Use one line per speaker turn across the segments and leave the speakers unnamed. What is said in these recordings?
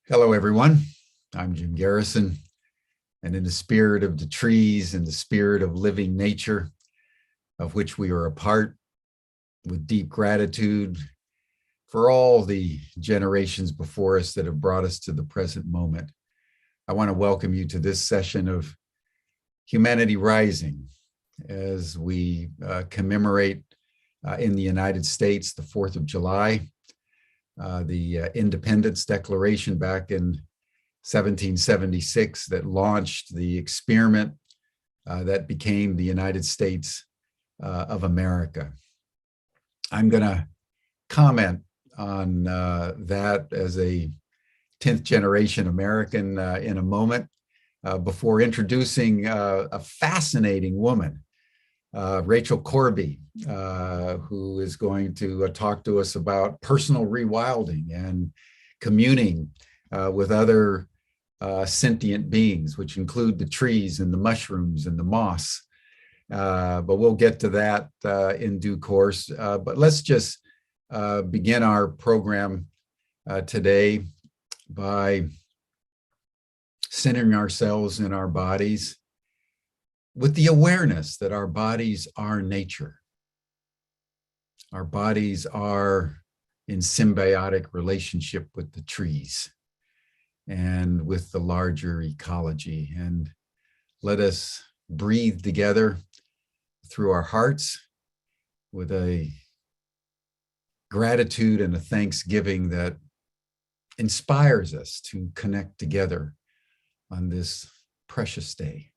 Hello, everyone. I'm Jim Garrison, and in the spirit of the trees and the spirit of living nature, of which we are a part, with deep gratitude for all the generations before us that have brought us to the present moment, I want to welcome you to this session of Humanity Rising as we commemorate in the United States the 4th of July, the Independence Declaration back in 1776 that launched the experiment that became the United States of America. I'm going to comment on that as a 10th generation American in a moment before introducing a fascinating woman, Rachel Corby, who is going to talk to us about personal rewilding and communing with other sentient beings, which include the trees and the mushrooms and the moss. But we'll get to that in due course. But let's just begin our program today by centering ourselves in our bodies with the awareness that our bodies are nature. Our bodies are in symbiotic relationship with the trees and with the larger ecology. And let us breathe together through our hearts with a gratitude and a thanksgiving that inspires us to connect together on this precious day.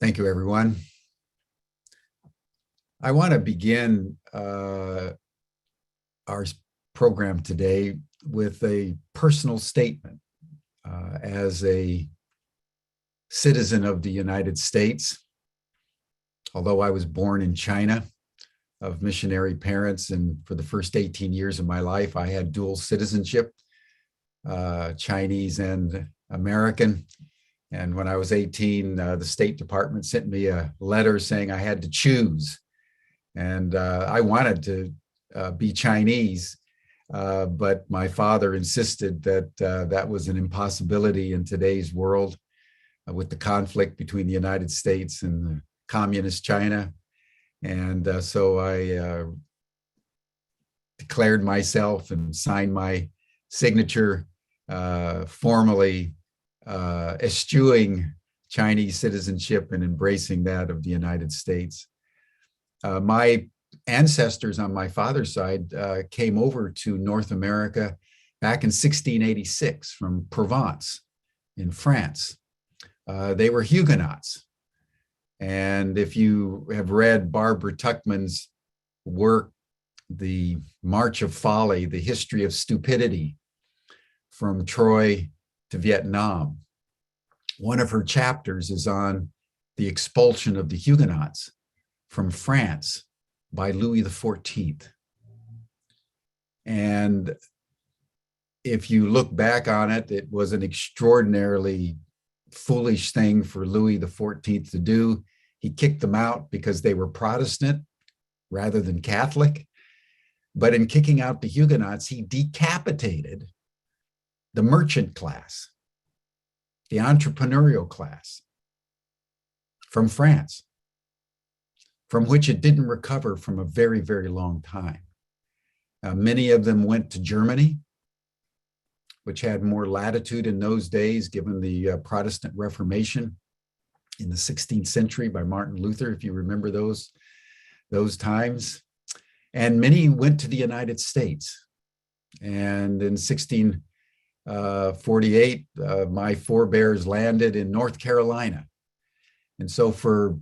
Thank you, everyone. I want to begin our program today with a personal statement. As a citizen of the United States, although I was born in China of missionary parents, and for the first 18 years of my life, I had dual citizenship, Chinese and American. And when I was 18, the State Department sent me a letter saying I had to choose. And I wanted to be Chinese, but my father insisted that that was an impossibility in today's world with the conflict between the United States and the communist China. And so I declared myself and signed my signature formally eschewing Chinese citizenship and embracing that of the United States. My ancestors on my father's side came over to North America back in 1686 from Provence in France. They were Huguenots. And if you have read Barbara Tuchman's work, The March of Folly, The History of Stupidity, from Troy to Vietnam, one of her chapters is on the expulsion of the Huguenots from France by Louis XIV. And if you look back on it, it was an extraordinarily foolish thing for Louis XIV to do. He kicked them out because they were Protestant rather than Catholic. But in kicking out the Huguenots, he decapitated the merchant class, the entrepreneurial class from France, from which it didn't recover from a very, very long time. Many of them went to Germany, which had more latitude in those days, given the Protestant Reformation in the 16th century by Martin Luther, if you remember those times. And many went to the United States. And in 1648, my forebears landed in North Carolina. And so for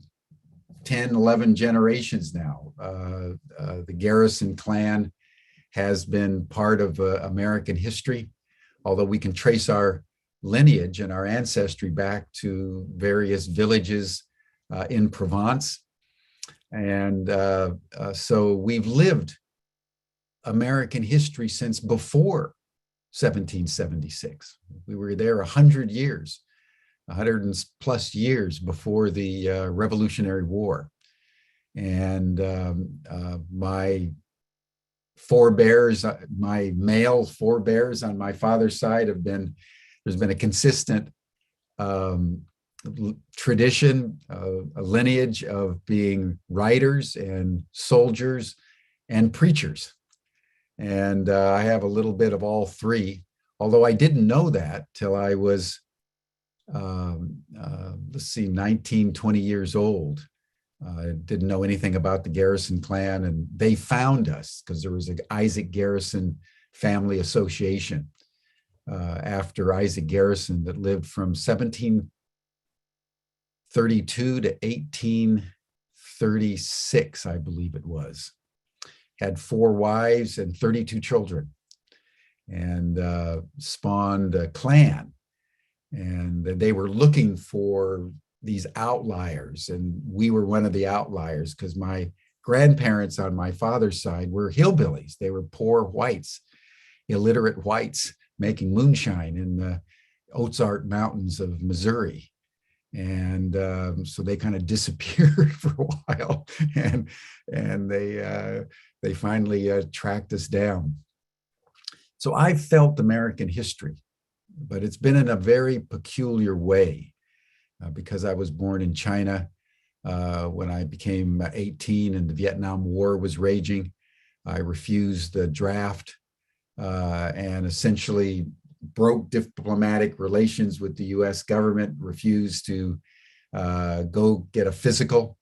10, 11 generations now, the Garrison clan has been part of American history, although we can trace our lineage and our ancestry back to various villages in Provence. And so we've lived American history since before 1776. We were there 100 years, 100 plus years before the Revolutionary War. And my forebears, my male forebears on my father's side there's been a consistent tradition, a lineage of being writers and soldiers and preachers. And I have a little bit of all three, although I didn't know that till I was, 19, 20 years old. I didn't know anything about the Garrison clan, and they found us because there was an Isaac Garrison family association after Isaac Garrison that lived from 1732 to 1836, I believe it was. Had 4 wives and 32 children, and spawned a clan. And they were looking for these outliers, and we were one of the outliers because my grandparents on my father's side were hillbillies. They were poor whites, illiterate whites making moonshine in the Ozark Mountains of Missouri. And so they kind of disappeared for a while, and they finally tracked us down. So I've felt American history, but it's been in a very peculiar way because I was born in China when I became 18 and the Vietnam War was raging. I refused the draft and essentially broke diplomatic relations with the US government, refused to go get a physical,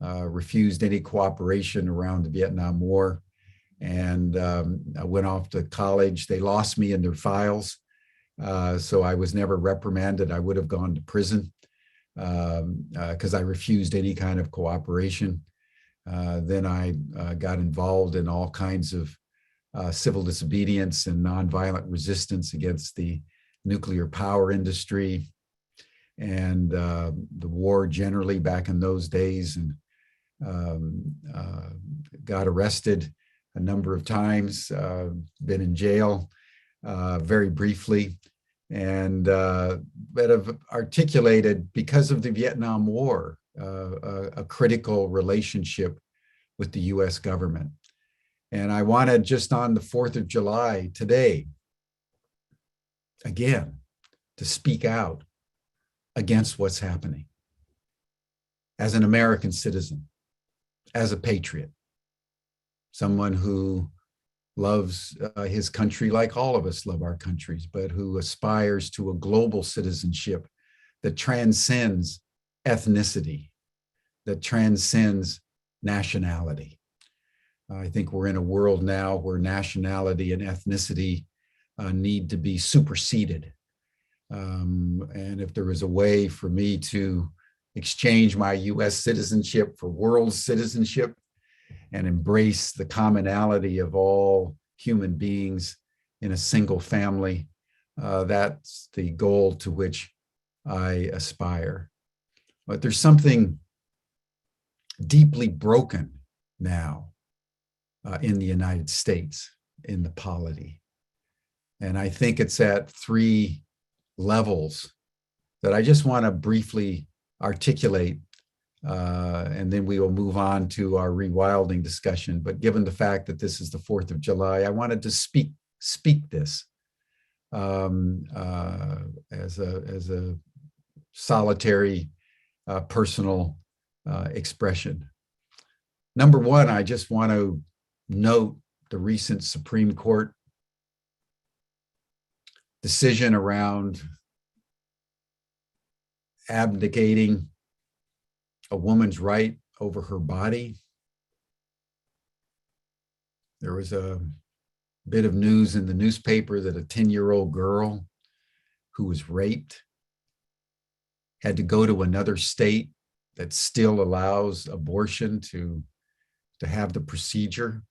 refused any cooperation around the Vietnam War. And I went off to college. They lost me in their files. So I was never reprimanded. I would have gone to prison because I refused any kind of cooperation. Then I got involved in all kinds of civil disobedience and nonviolent resistance against the nuclear power industry and the war generally back in those days, and got arrested a number of times, been in jail very briefly, and but have articulated, because of the Vietnam War, a critical relationship with the US government. And I wanted, just on the 4th of July today, again, to speak out against what's happening as an American citizen, as a patriot, someone who loves his country like all of us love our countries, but who aspires to a global citizenship that transcends ethnicity, that transcends nationality. I think we're in a world now where nationality and ethnicity need to be superseded. And if there was a way for me to exchange my US citizenship for world citizenship and embrace the commonality of all human beings in a single family, that's the goal to which I aspire. But there's something deeply broken now in the United States. in the polity. And I think it's at three levels that I just want to briefly articulate, and then we will move on to our rewilding discussion. But given the fact that this is the 4th of July, I wanted to speak this as a solitary personal expression. Number one, I just want to note the recent Supreme Court decision around abdicating a woman's right over her body. There was a bit of news in the newspaper that a 10-year-old girl who was raped had to go to another state that still allows abortion to have the procedure.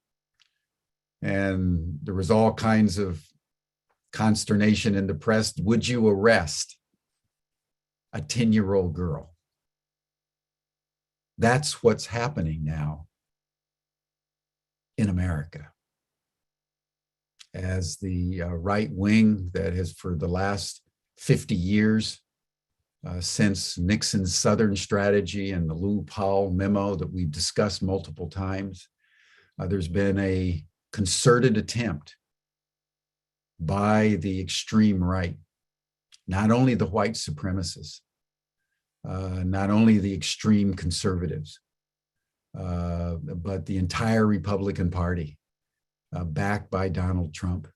And there was all kinds of consternation in the press. Would you arrest a 10-year-old girl? That's what's happening now in America. As the right wing that has, for the last 50 years, since Nixon's Southern strategy and the Lou Powell memo that we've discussed multiple times, there's been a concerted attempt by the extreme right, not only the white supremacists, not only the extreme conservatives, but the entire Republican Party, backed by Donald Trump,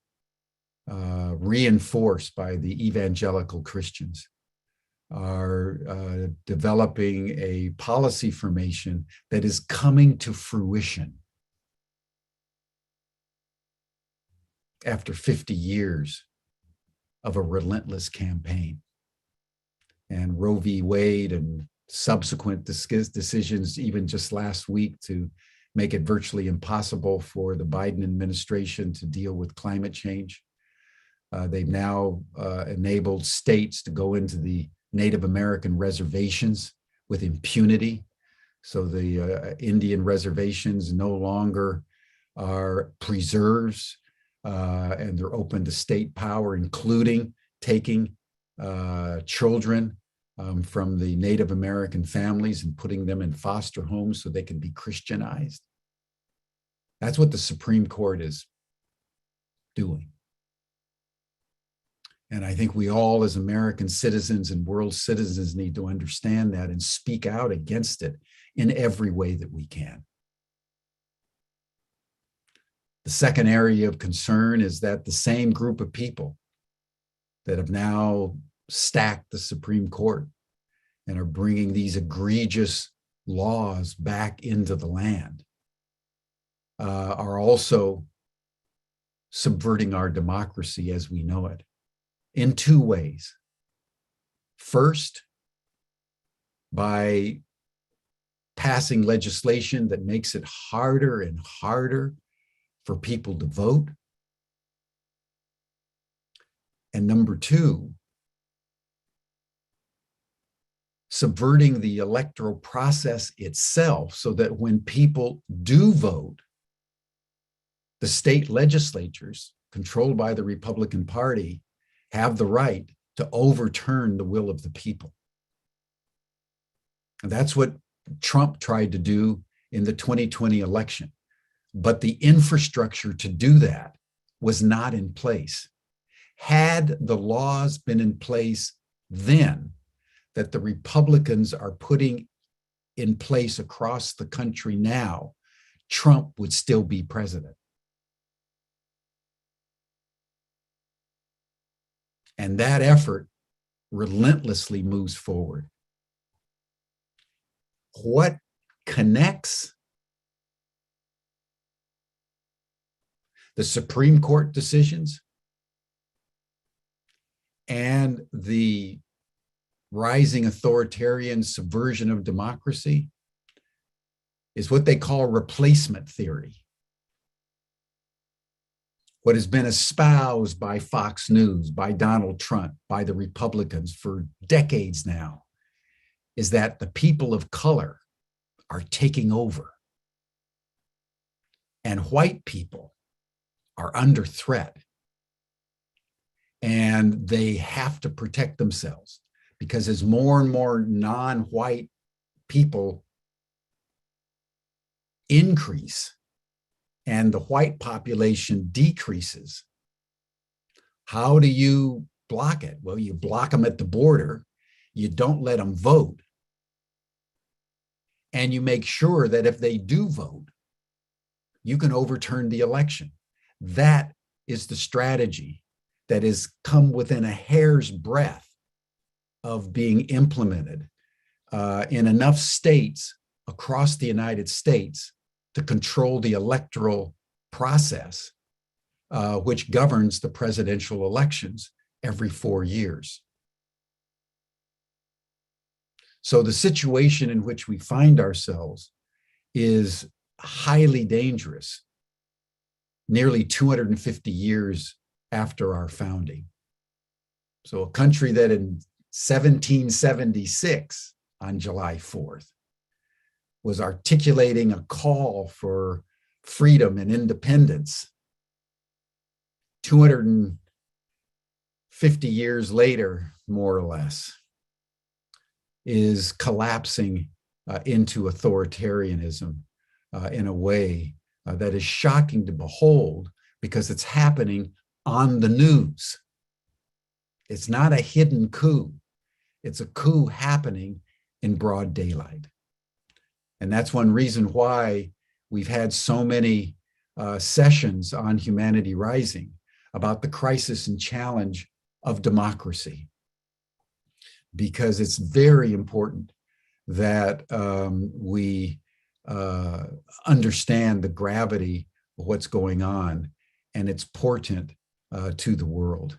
reinforced by the evangelical Christians, are developing a policy formation that is coming to fruition after 50 years of a relentless campaign. And Roe v. Wade and subsequent decisions, even just last week, to make it virtually impossible for the Biden administration to deal with climate change. They've now enabled states to go into the Native American reservations with impunity. So the Indian reservations no longer are preserves, and they're open to state power, including taking children from the Native American families and putting them in foster homes so they can be Christianized. That's what the Supreme Court is doing. And I think we all, as American citizens and world citizens, need to understand that and speak out against it in every way that we can. The second area of concern is that the same group of people that have now stacked the Supreme Court and are bringing these egregious laws back into the land are also subverting our democracy as we know it in two ways. First, by passing legislation that makes it harder and harder for people to vote. And number two, subverting the electoral process itself so that when people do vote, the state legislatures controlled by the Republican Party have the right to overturn the will of the people. And that's what Trump tried to do in the 2020 election. But the infrastructure to do that was not in place. Had the laws been in place then that the Republicans are putting in place across the country now, Trump would still be president. And that effort relentlessly moves forward. What connects the Supreme Court decisions and the rising authoritarian subversion of democracy is what they call replacement theory. What has been espoused by Fox News, by Donald Trump, by the Republicans for decades now, is that the people of color are taking over, and white people are under threat. And they have to protect themselves because as more and more non-white people increase and the white population decreases, how do you block it? Well, you block them at the border. You don't let them vote. And you make sure that if they do vote, you can overturn the election. That is the strategy that has come within a hair's breadth of being implemented in enough states across the United States to control the electoral process, which governs the presidential elections every 4 years. So the situation in which we find ourselves is highly dangerous, nearly 250 years after our founding. So a country that in 1776, on July 4th, was articulating a call for freedom and independence, 250 years later, more or less, is collapsing into authoritarianism in a way that is shocking to behold because it's happening on the news. It's not a hidden coup. It's a coup happening in broad daylight. And that's one reason why we've had so many sessions on Humanity Rising about the crisis and challenge of democracy, because it's very important that we understand the gravity of what's going on and its portent to the world.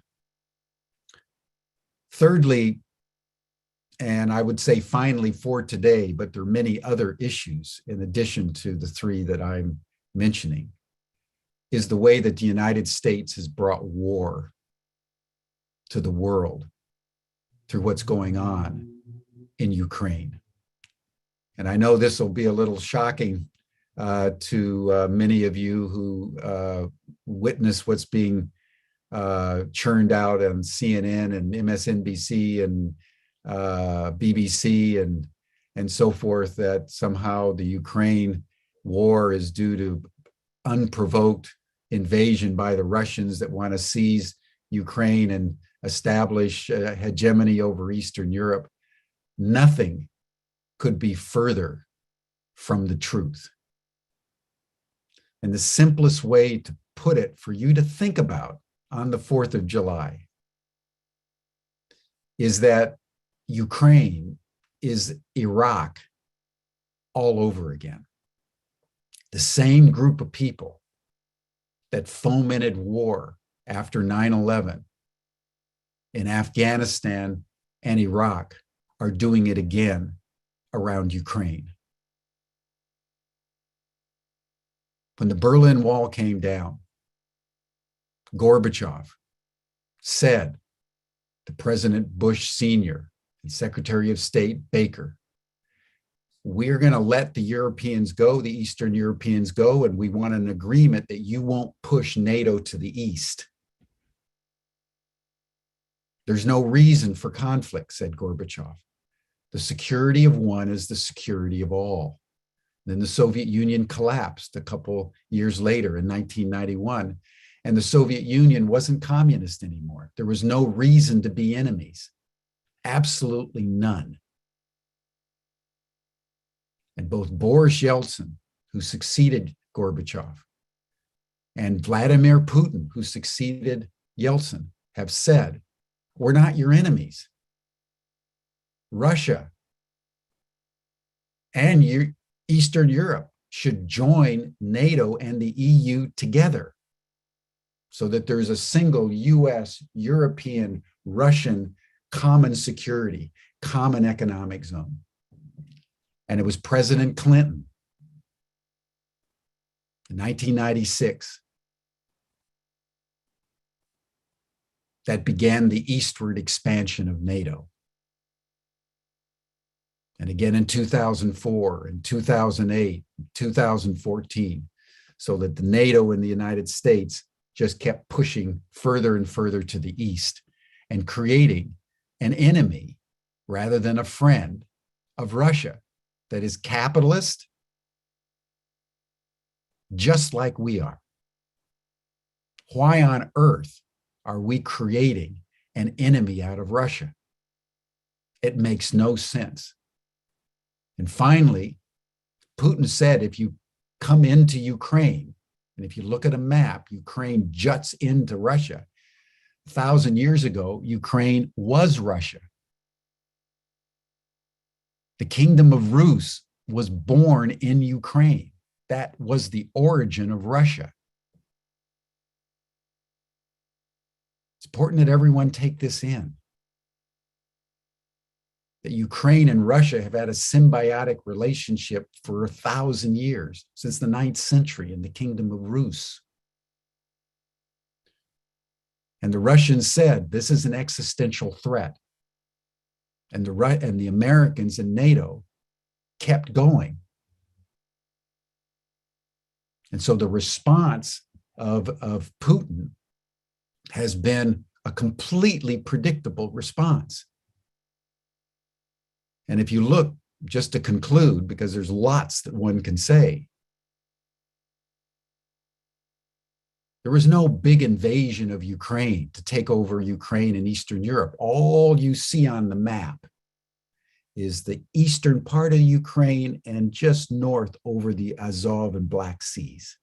Thirdly, and I would say finally for today, but there are many other issues in addition to the three that I'm mentioning, is the way that the United States has brought war to the world through what's going on in Ukraine. And I know this will be a little shocking to many of you who witness what's being churned out on CNN and MSNBC and BBC and so forth, that somehow the Ukraine war is due to unprovoked invasion by the Russians that want to seize Ukraine and establish hegemony over Eastern Europe. Nothing could be further from the truth. And the simplest way to put it for you to think about on the 4th of July is that Ukraine is Iraq all over again. The same group of people that fomented war after 9/11 in Afghanistan and Iraq are doing it again around Ukraine. When the Berlin Wall came down, Gorbachev said to President Bush Sr. and Secretary of State Baker, we're going to let the Europeans go, the Eastern Europeans go, and we want an agreement that you won't push NATO to the east. There's no reason for conflict, said Gorbachev. The security of one is the security of all. Then the Soviet Union collapsed a couple years later in 1991, and the Soviet Union wasn't communist anymore. There was no reason to be enemies, absolutely none. And both Boris Yeltsin, who succeeded Gorbachev, and Vladimir Putin, who succeeded Yeltsin, have said, we're not your enemies. Russia and Eastern Europe should join NATO and the EU together so that there's a single US, European, Russian common security, common economic zone. And it was President Clinton in 1996 that began the eastward expansion of NATO. And again in 2004, and 2008, 2014, so that the NATO and the United States just kept pushing further and further to the east and creating an enemy rather than a friend of Russia that is capitalist, just like we are. Why on earth are we creating an enemy out of Russia? It makes no sense. And finally, Putin said, if you come into Ukraine, and if you look at a map, Ukraine juts into Russia. 1,000 years ago, Ukraine was Russia. The kingdom of Rus was born in Ukraine. That was the origin of Russia. It's important that everyone take this in. That Ukraine and Russia have had a symbiotic relationship for 1,000 years, since the 9th century in the kingdom of Rus. And the Russians said, this is an existential threat. And the Americans and NATO kept going. And so the response of Putin has been a completely predictable response. And if you look, just to conclude, because there's lots that one can say, there was no big invasion of Ukraine to take over Ukraine and Eastern Europe. All you see on the map is the eastern part of Ukraine and just north over the Azov and Black Seas,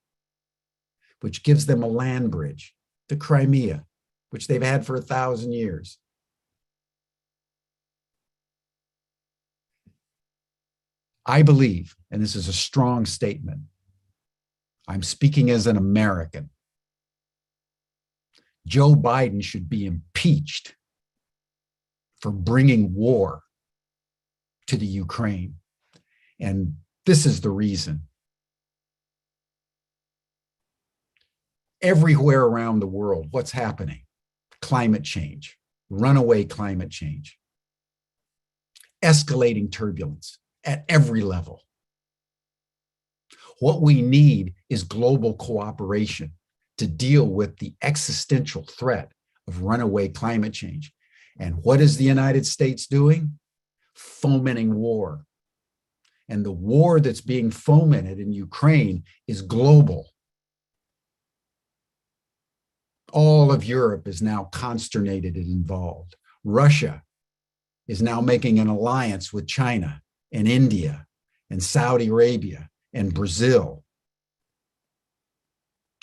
which gives them a land bridge to Crimea, which they've had for 1,000 years. I believe, and this is a strong statement, I'm speaking as an American, Joe Biden should be impeached for bringing war to the Ukraine. And this is the reason. Everywhere around the world, what's happening? Climate change, runaway climate change, escalating turbulence at every level. What we need is global cooperation to deal with the existential threat of runaway climate change. And what is the United States doing? Fomenting war. And the war that's being fomented in Ukraine is global. All of Europe is now consternated and involved. Russia is now making an alliance with China and India and Saudi Arabia and Brazil.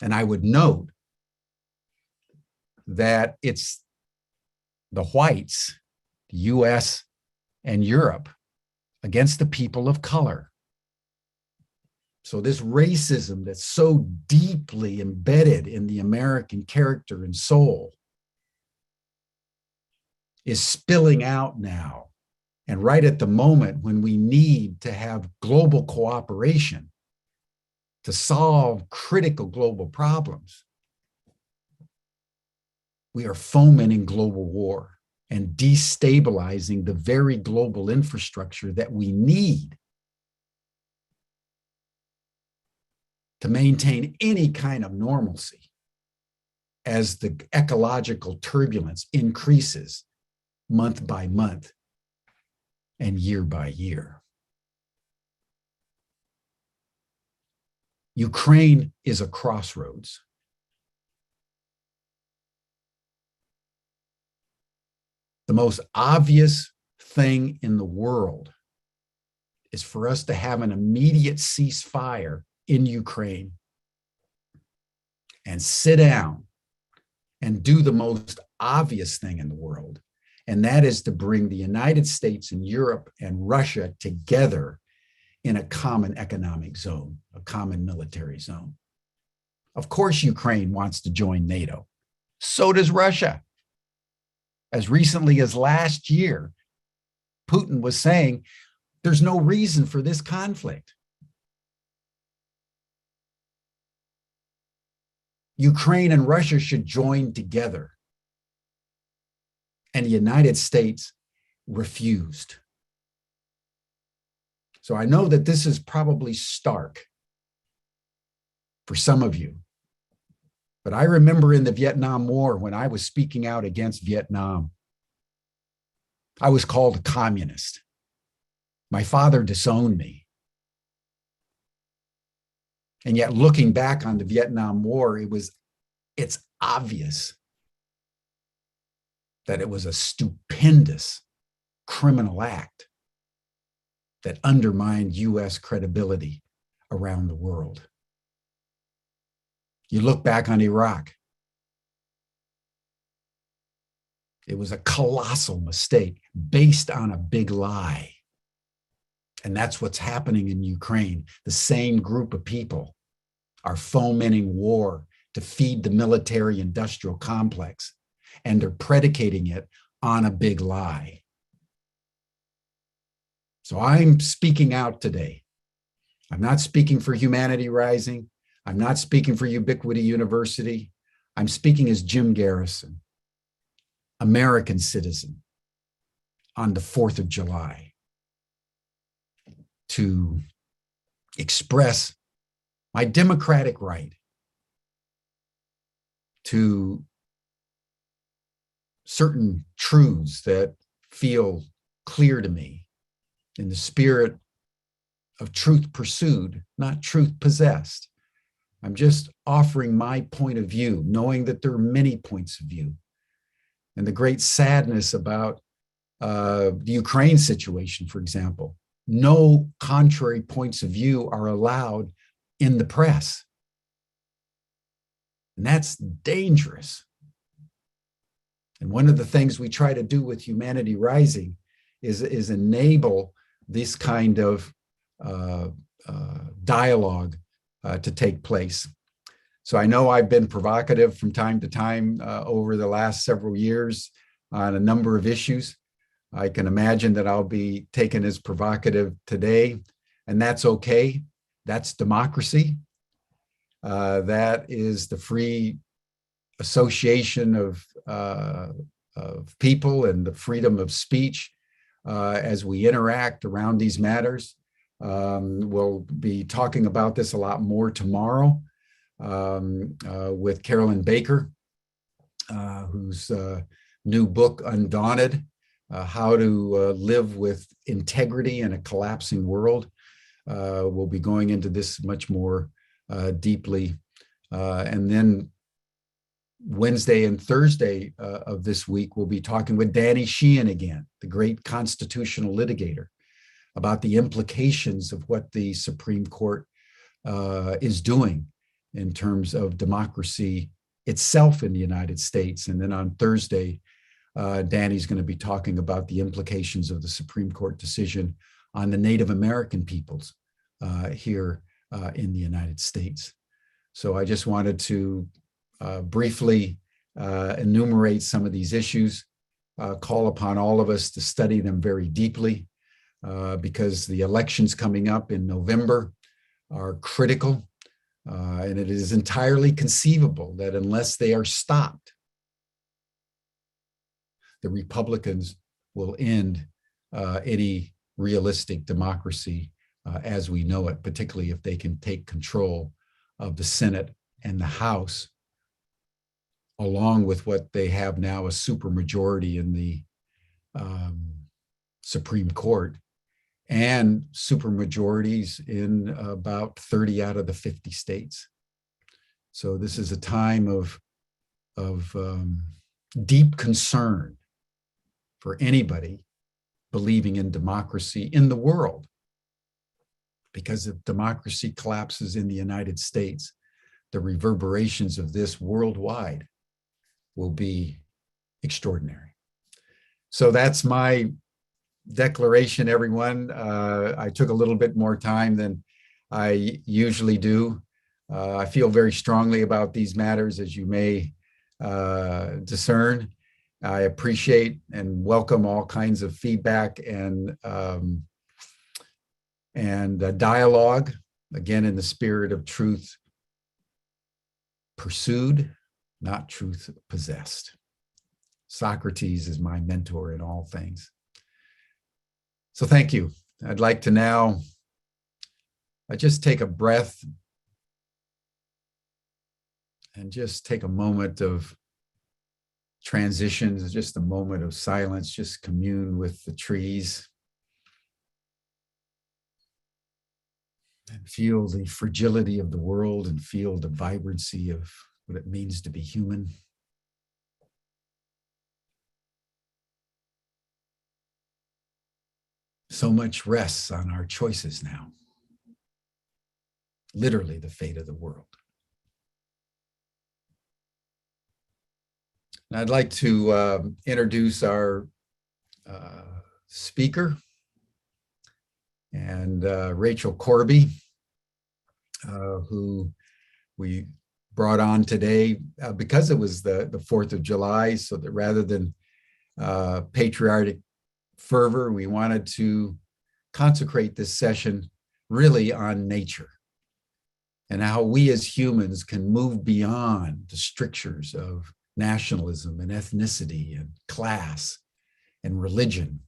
And I would note that it's the whites, the US and Europe, against the people of color. So this racism that's so deeply embedded in the American character and soul is spilling out now. And right at the moment when we need to have global cooperation to solve critical global problems, we are fomenting global war and destabilizing the very global infrastructure that we need to maintain any kind of normalcy as the ecological turbulence increases month by month and year by year. Ukraine is a crossroads. The most obvious thing in the world is for us to have an immediate ceasefire in Ukraine and sit down and do the most obvious thing in the world. And that is to bring the United States and Europe and Russia together in a common economic zone, a common military zone. Of course, Ukraine wants to join NATO. So does Russia. As recently as last year, Putin was saying there's no reason for this conflict. Ukraine and Russia should join together. And the United States refused. So I know that this is probably stark for some of you. But I remember in the Vietnam War, when I was speaking out against Vietnam, I was called a communist. My father disowned me. And yet, looking back on the Vietnam War, it's obvious that it was a stupendous criminal act that undermined US credibility around the world. You look back on Iraq, it was a colossal mistake based on a big lie. And that's what's happening in Ukraine. The same group of people are fomenting war to feed the military-industrial complex, and they're predicating it on a big lie. So I'm speaking out today. I'm not speaking for Humanity Rising. I'm not speaking for Ubiquity University. I'm speaking as Jim Garrison, American citizen, on the 4th of July, to express my democratic right to certain truths that feel clear to me in the spirit of truth pursued, not truth possessed. I'm just offering my point of view, knowing that there are many points of view. And the great sadness about the Ukraine situation, for example, no contrary points of view are allowed in the press. And that's dangerous. And one of the things we try to do with Humanity Rising is enable this kind of dialogue to take place. So I know I've been provocative from time to time over the last several years on a number of issues. I can imagine that I'll be taken as provocative today, and that's okay. That's democracy. That is the free association of people and the freedom of speech as we interact around these matters. We'll be talking about this a lot more tomorrow with Carolyn Baker, whose new book, Undaunted, How to Live with Integrity in a Collapsing World. We'll be going into this much more deeply. And then Wednesday and Thursday of this week, we'll be talking with Danny Sheehan again, the great constitutional litigator, about the implications of what the Supreme Court is doing in terms of democracy itself in the United States. And then on Thursday, Danny's going to be talking about the implications of the Supreme Court decision on the Native American peoples here in the United States. So I just wanted to briefly enumerate some of these issues, call upon all of us to study them very deeply, because the elections coming up in November are critical, and it is entirely conceivable that unless they are stopped, the Republicans will end any realistic democracy as we know it, particularly if they can take control of the Senate and the House, along with what they have now, a supermajority in the Supreme Court, and supermajorities in about 30 out of the 50 states. So this is a time of deep concern for anybody believing in democracy in the world, because if democracy collapses in the United States, the reverberations of this worldwide will be extraordinary. So that's my declaration, everyone. I took a little bit more time than I usually do. I feel very strongly about these matters, as you may discern. I appreciate and welcome all kinds of feedback and dialogue, again, in the spirit of truth pursued, not truth possessed. Socrates is my mentor in all things. So thank you. I'd like to now just take a breath and just take a moment of transition, just a moment of silence, just commune with the trees and feel the fragility of the world and feel the vibrancy of what it means to be human. So much rests on our choices now. Literally the fate of the world. And I'd like to introduce our speaker, and Rachel Corby, who we brought on today because it was the 4th of July, so that rather than patriotic fervor, we wanted to consecrate this session really on nature and how we as humans can move beyond the strictures of nationalism and ethnicity and class and religion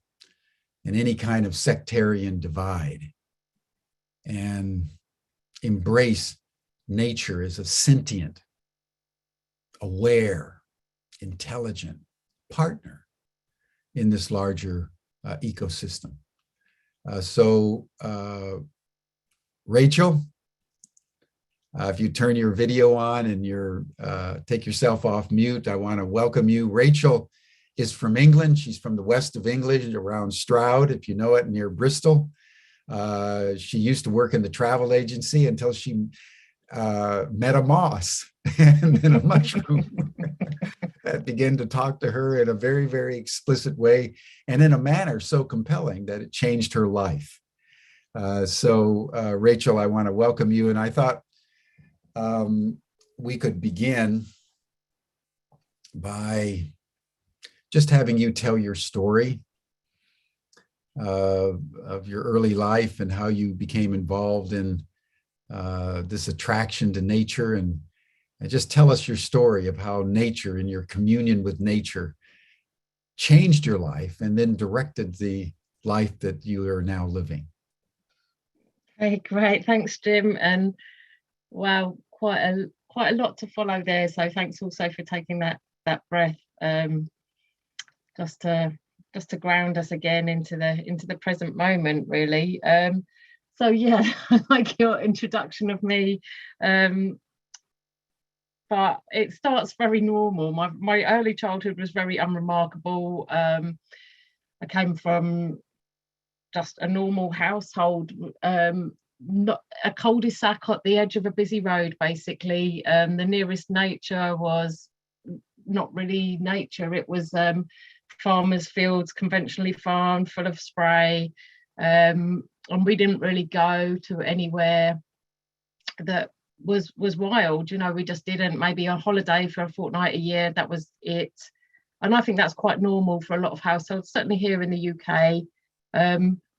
and any kind of sectarian divide, and embrace nature as a sentient, aware, intelligent partner in this larger ecosystem. So Rachel, if you turn your video on and take yourself off mute, I want to welcome you. Rachel is from England. She's from the west of England, around Stroud, if you know it, near Bristol. She used to work in the travel agency until she met a moss and then a mushroom that began to talk to her in a very, very explicit way and in a manner so compelling that it changed her life. So Rachel, I want to welcome you. And I thought we could begin by just having you tell your story of your early life and how you became involved in this attraction to nature, and just tell us your story of how nature and your communion with nature changed your life and then directed the life that you are now living.
Hey, great. Thanks, Jim. And wow, quite a lot to follow there. So thanks also for taking that breath, just to ground us again into the present moment, really. So yeah, I like your introduction of me. But it starts very normal. My early childhood was very unremarkable. I came from just a normal household, not a cul-de-sac at the edge of a busy road, basically. The nearest nature was not really nature. It was farmers' fields, conventionally farmed, full of spray. And we didn't really go to anywhere that was wild. You know, we just didn't. Maybe a holiday for a fortnight a year, that was it. And I think that's quite normal for a lot of households, certainly here in the UK.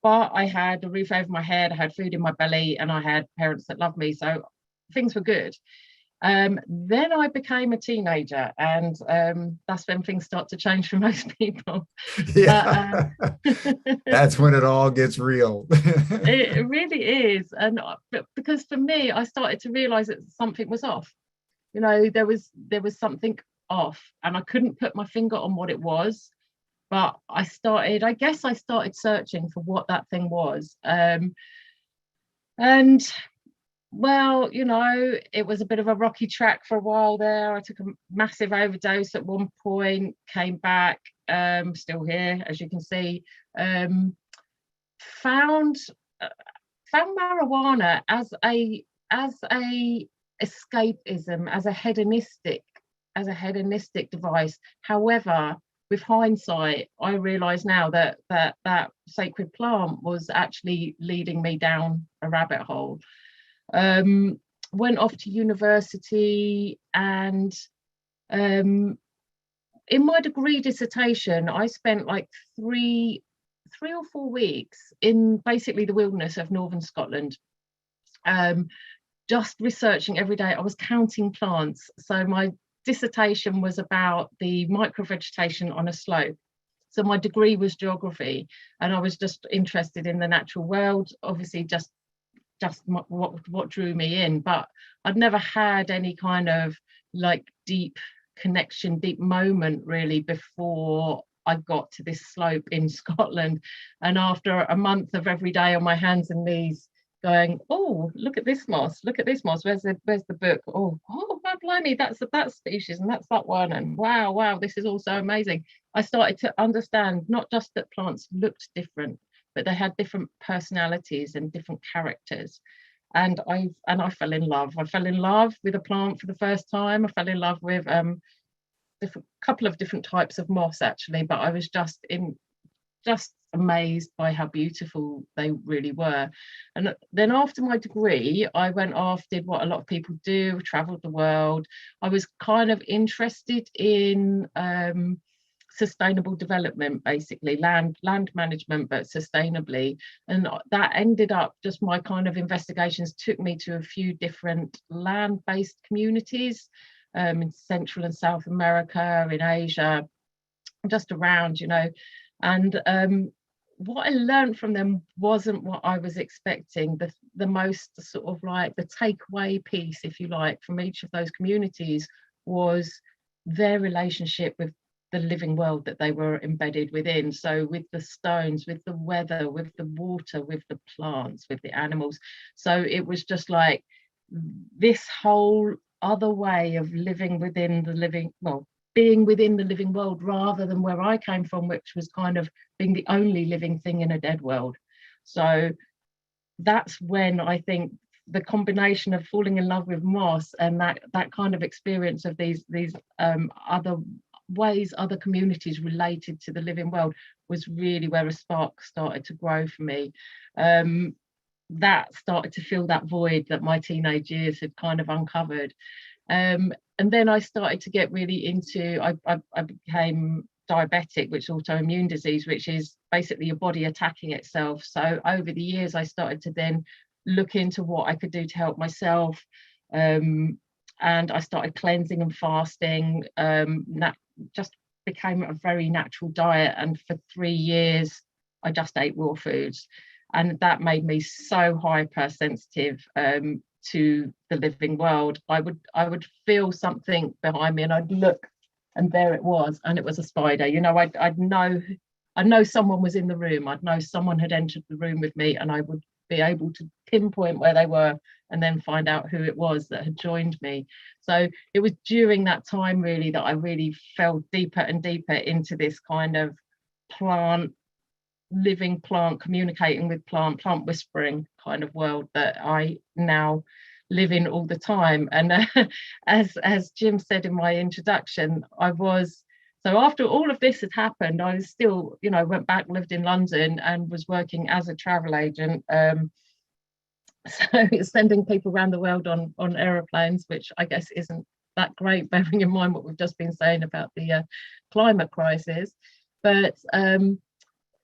But I had a roof over my head, I had food in my belly, and I had parents that loved me, so things were good. Then I became a teenager, and that's when things start to change for most people.
Yeah, that's when it all gets real.
It really is. And because for me, I started to realize that something was off. You know, there was something off, and I couldn't put my finger on what it was. But I started searching for what that thing was. And well, you know, it was a bit of a rocky track for a while there. I took a massive overdose at one point, came back, still here, as you can see. Found marijuana as a escapism, as a hedonistic device. However, with hindsight, I realise now that sacred plant was actually leading me down a rabbit hole. Went off to university, and in my degree dissertation, I spent like three or 4 weeks in basically the wilderness of northern Scotland, just researching every day. I was counting plants. So my dissertation was about the microvegetation on a slope. So my degree was geography, and I was just interested in the natural world, obviously just just what drew me in. But I'd never had any kind of like deep connection, deep moment really before I got to this slope in Scotland. And after a month of every day on my hands and knees going, oh, look at this moss, look at this moss, where's the book? Oh, blimey, that's that species and that's that one, and wow, this is also amazing. I started to understand not just that plants looked different, but they had different personalities and different characters. And I fell in love. I fell in love with a plant for the first time. I fell in love with couple of different types of moss actually, but I was just amazed by how beautiful they really were. And then after my degree, I went off, did what a lot of people do, traveled the world. I was kind of interested in sustainable development, basically land management, but sustainably. And that ended up, just my kind of investigations took me to a few different land-based communities in Central and South America, in Asia, just around, and what I learned from them wasn't what I was expecting. The most sort of like the takeaway piece, if you like, from each of those communities was their relationship with the living world that they were embedded within. So with the stones, with the weather, with the water, with the plants, with the animals. So it was just like this whole other way of living within the living, well, being within the living world, rather than where I came from, which was kind of being the only living thing in a dead world. So that's when I think the combination of falling in love with moss and that kind of experience of these other ways other communities related to the living world was really where a spark started to grow for me. That started to fill that void that my teenage years had kind of uncovered. And then I started to get really into, I became diabetic, which is autoimmune disease, which is basically your body attacking itself. So over the years, I started to then look into what I could do to help myself. And I started cleansing and fasting. That just became a very natural diet. And for 3 years, I just ate raw foods. And that made me so hypersensitive to the living world. I would feel something behind me and I'd look and there it was, and it was a spider. I'd know someone was in the room. I'd know someone had entered the room with me, and I would be able to pinpoint where they were and then find out who it was that had joined me. So it was during that time really that I really fell deeper and deeper into this kind of living plant, communicating with plant whispering kind of world that I now live in all the time. And as Jim said in my introduction, so after all of this had happened, I was still, went back, lived in London and was working as a travel agent. So it's sending people around the world on aeroplanes, which I guess isn't that great, bearing in mind what we've just been saying about the climate crisis. But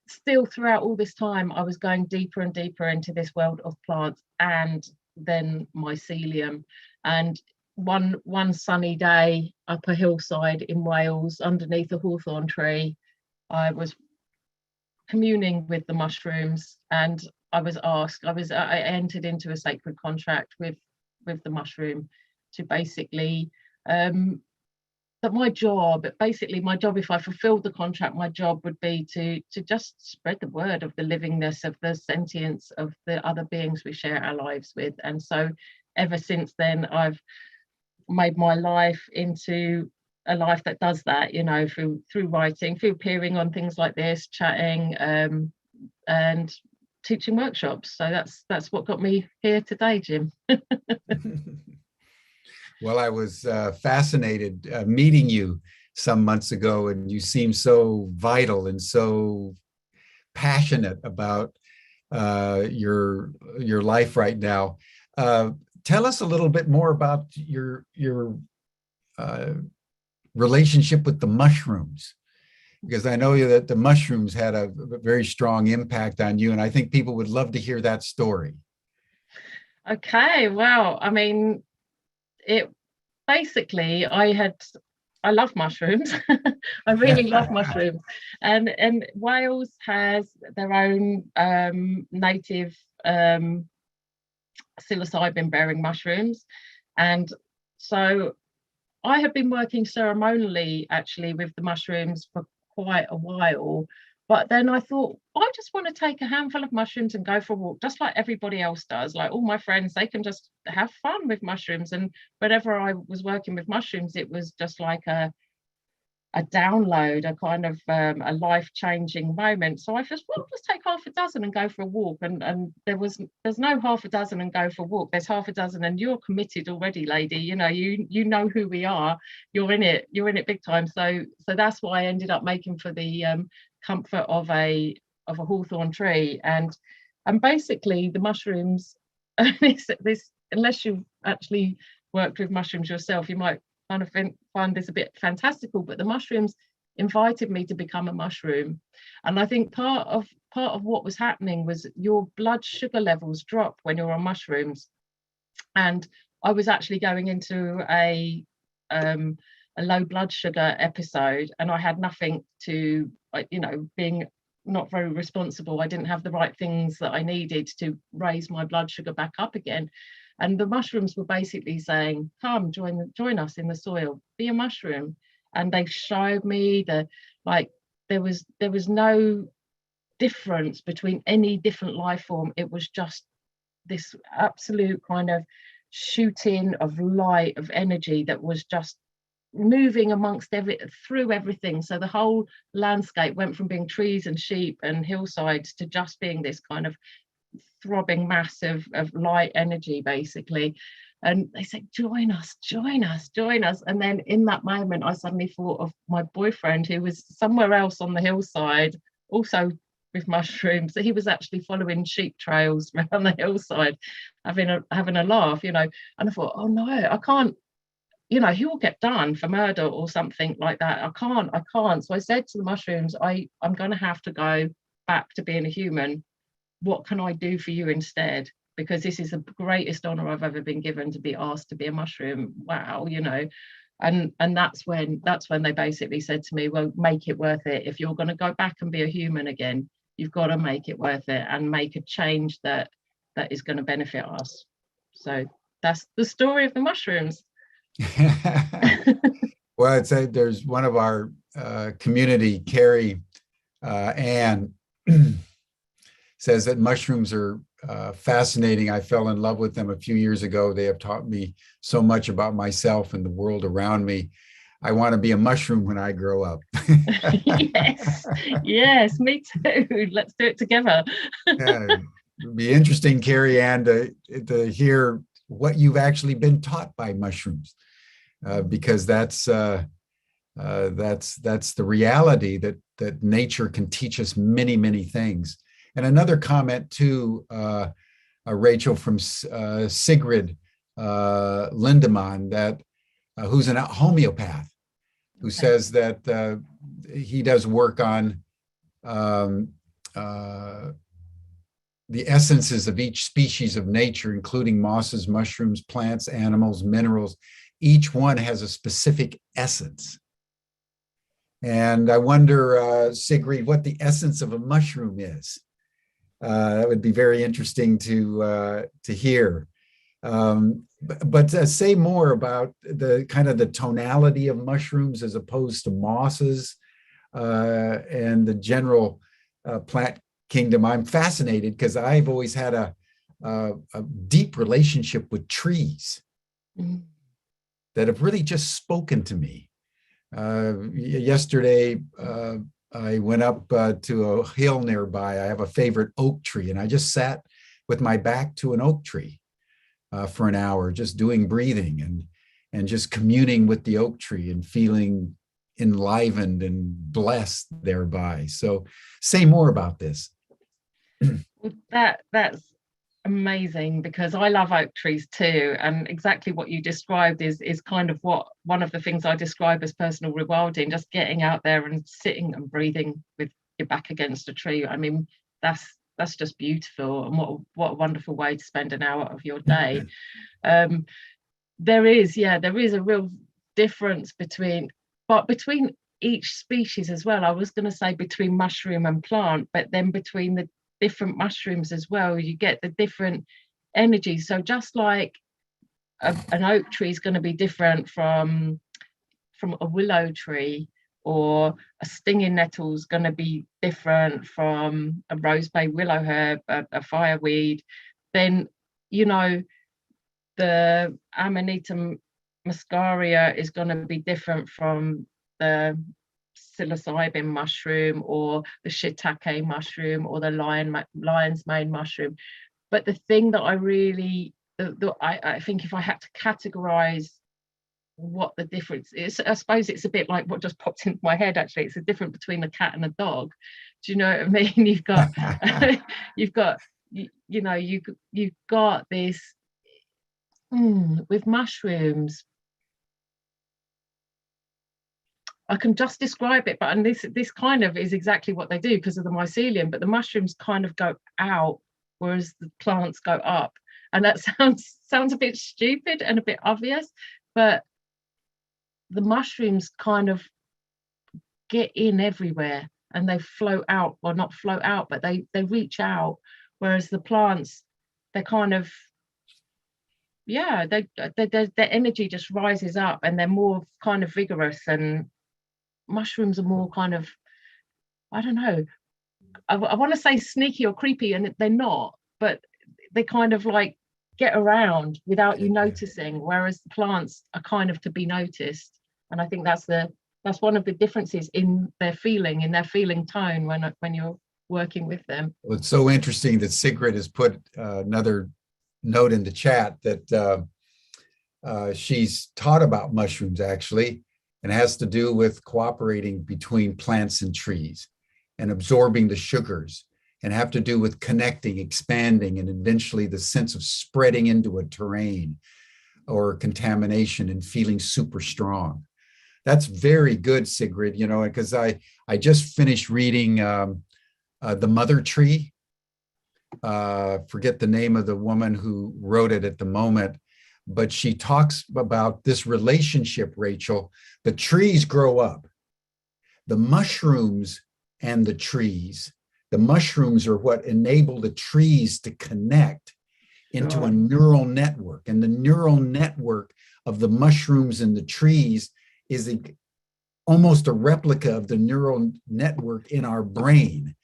still throughout all this time, I was going deeper and deeper into this world of plants and then mycelium. And one sunny day up a hillside in Wales underneath a hawthorn tree, I was communing with the mushrooms, and I was asked, I entered into a sacred contract with the mushroom to basically that my job, if I fulfilled the contract, my job would be to just spread the word of the livingness, of the sentience of the other beings we share our lives with. And so ever since then, I've made my life into a life that does that, through writing, through appearing on things like this, chatting, and teaching workshops. So that's what got me here today, Jim.
Well, I was fascinated meeting you some months ago, and you seem so vital and so passionate about your life right now. Tell us a little bit more about your relationship with the mushrooms, because I know that the mushrooms had a very strong impact on you, and I think people would love to hear that story.
Okay, well, I mean, it basically, I love mushrooms. I really love mushrooms, and Wales has their own native psilocybin bearing mushrooms. And so I have been working ceremonially actually with the mushrooms for quite a while. But then I thought, I just want to take a handful of mushrooms and go for a walk, just like everybody else does. Like all my friends, they can just have fun with mushrooms. And whenever I was working with mushrooms, it was just like a download, a kind of a life-changing moment. So I just, well, let's take half a dozen and go for a walk. And there's no half a dozen and go for a walk. There's half a dozen, and you're committed already, lady. You know, you know who we are. You're in it big time. So that's why I ended up making for the comfort of a hawthorn tree. And basically the mushrooms, this unless you've actually worked with mushrooms yourself, you might kind of find this a bit fantastical, but the mushrooms invited me to become a mushroom. And I think part of what was happening was your blood sugar levels drop when you're on mushrooms. And I was actually going into a low blood sugar episode, and I had nothing to, being not very responsible, I didn't have the right things that I needed to raise my blood sugar back up again. And the mushrooms were basically saying, come, join us in the soil, be a mushroom. And they showed me there was no difference between any different life form. It was just this absolute kind of shooting of light, of energy that was just moving through everything. So the whole landscape went from being trees and sheep and hillsides to just being this kind of throbbing mass of light energy, basically. And they said, join us. And then in that moment, I suddenly thought of my boyfriend, who was somewhere else on the hillside, also with mushrooms. So he was actually following sheep trails around the hillside, having a laugh, And I thought, oh no, I can't, he will get done for murder or something like that. I can't. So I said to the mushrooms, I'm going to have to go back to being a human. What can I do for you instead? Because this is the greatest honor I've ever been given, to be asked to be a mushroom. Wow, and that's when they basically said to me, well, make it worth it. If you're going to go back and be a human again, you've got to make it worth it and make a change that is going to benefit us. So that's the story of the mushrooms.
Well, there's one of our community, Carrie Ann, says that mushrooms are fascinating. I fell in love with them a few years ago. They have taught me so much about myself and the world around me. I want to be a mushroom when I grow up.
Yes, me too. Let's do it together.
Yeah, it'd be interesting, Carrie Ann, to hear what you've actually been taught by mushrooms, because that's the reality, that nature can teach us many, many things. And another comment too, Rachel, from Sigrid Lindemann, who's a homeopath, who says that he does work on the essences of each species of nature, including mosses, mushrooms, plants, animals, minerals. Each one has a specific essence. And I wonder, Sigrid, what the essence of a mushroom is. That would be very interesting to hear. But say more about the kind of the tonality of mushrooms as opposed to mosses and the general plant kingdom. I'm fascinated because I've always had a deep relationship with trees that have really just spoken to me. Yesterday, I went up to a hill nearby. I have a favorite oak tree, and I just sat with my back to an oak tree for an hour, just doing breathing and just communing with the oak tree and feeling enlivened and blessed thereby. So say more about this.
Well, that's amazing, because I love oak trees too, and exactly what you described is kind of what one of the things I describe as personal rewilding, just getting out there and sitting and breathing with your back against a tree. I mean, that's just beautiful, and what a wonderful way to spend an hour of your day. There is a real difference between each species as well. I was going to say between mushroom and plant, but then between the different mushrooms as well, you get the different energy. So just like an oak tree is going to be different from a willow tree, or a stinging nettle is going to be different from a rosebay willow herb, a fireweed, then, you know, the Amanita muscaria is going to be different from the psilocybin mushroom, or the shiitake mushroom, or the lion's mane mushroom. But the thing that I really, I think if I had to categorize what the difference is, I suppose it's a bit like what just popped into my head, actually. It's a difference between a cat and a dog. Do you know what I mean? You've got you've got you know, you've got this with mushrooms. I can just describe it, but and this kind of is exactly what they do because of the mycelium, but the mushrooms kind of go out, whereas the plants go up. And that sounds a bit stupid and a bit obvious, but the mushrooms kind of get in everywhere and they float out, or not float out, but they reach out, whereas the plants, they're kind of, yeah, their energy just rises up and they're more kind of vigorous, and mushrooms are more kind of, I don't know, I want to say sneaky or creepy, and they're not, but they kind of like get around without you noticing, whereas the plants are kind of to be noticed. And I think that's one of the differences in their feeling tone when you're working with them.
Well, it's so interesting that Sigrid has put another note in the chat that she's taught about mushrooms, actually, and has to do with cooperating between plants and trees and absorbing the sugars, and have to do with connecting, expanding, and eventually the sense of spreading into a terrain or contamination and feeling super strong. That's very good, Sigrid, you know, because I just finished reading The Mother Tree. Forget the name of the woman who wrote it at the moment, but she talks about this relationship, Rachel. The trees grow up. The mushrooms and the trees, the mushrooms are what enable the trees to connect into a neural network. And the neural network of the mushrooms and the trees is almost a replica of the neural network in our brain.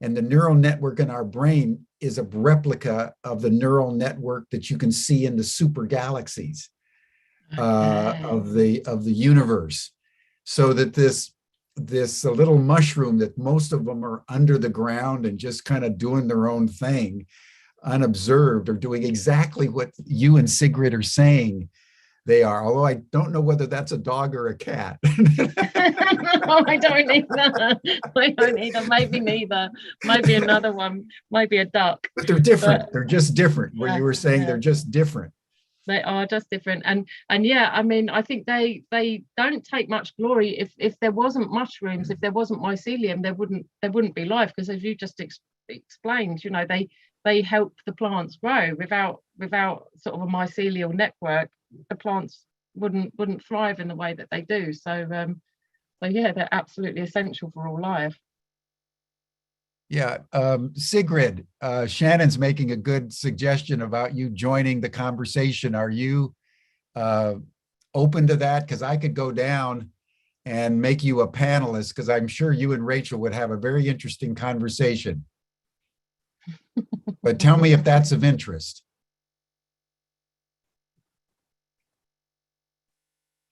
And the neural network in our brain is a replica of the neural network that you can see in the super galaxies of the universe. So that this little mushroom, that most of them are under the ground and just kind of doing their own thing, unobserved, or doing exactly what you and Sigrid are saying they are. Although I don't know whether that's a dog or a cat.
No, I don't either. I don't either. Maybe neither. Maybe another one. Maybe a duck.
But they're different. They're just different. Where you were saying they're just different.
They are just different. And yeah, I mean, I think they don't take much glory. If there wasn't mushrooms, if there wasn't mycelium, there wouldn't be life, because as you just explained, you know, they help the plants grow. Without sort of a mycelial network, the plants wouldn't thrive in the way that they do. So yeah, they're absolutely essential for all life.
Yeah, Sigrid, Shannon's making a good suggestion about you joining the conversation. Are you open to that? Because I could go down and make you a panelist, because I'm sure you and Rachel would have a very interesting conversation. But tell me if that's of interest.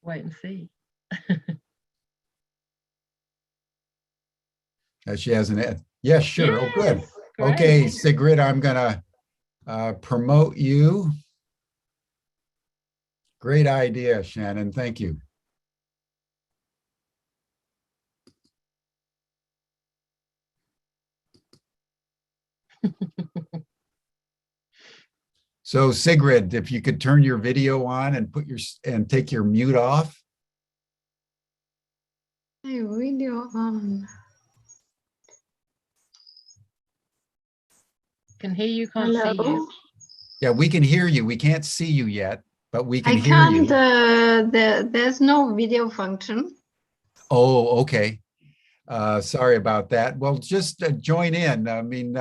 Wait and see.
She hasn't. Yes, sure.
Yes,
oh, good.
great.
Okay, Sigrid, I'm going to promote you. Great idea, Shannon. Thank you. So Sigrid, if you could turn your video on and take your mute off.
Video on.
Can hear you, can't see you.
Yeah, we can hear you. We can't see you yet, but we can hear you.
There's no video function.
Oh, okay. Sorry about that. Well, just join in. I mean,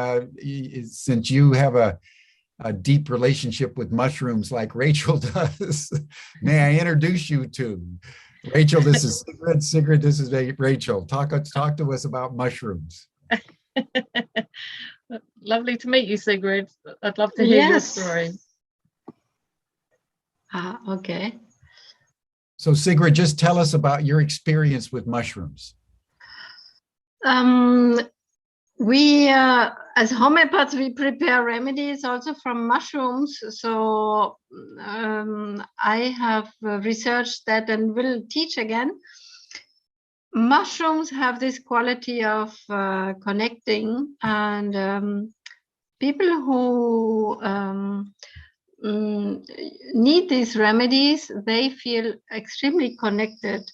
since you have a a deep relationship with mushrooms like Rachel does. May I introduce you to Rachel? This is Sigrid. Sigrid, this is Rachel. Talk to us about mushrooms.
Lovely to meet you, Sigrid. I'd love to hear your story.
Okay.
So Sigrid, just tell us about your experience with mushrooms.
We, as homeopaths, we prepare remedies also from mushrooms. So I have researched that and will teach again. Mushrooms have this quality of connecting, and people who need these remedies, they feel extremely connected.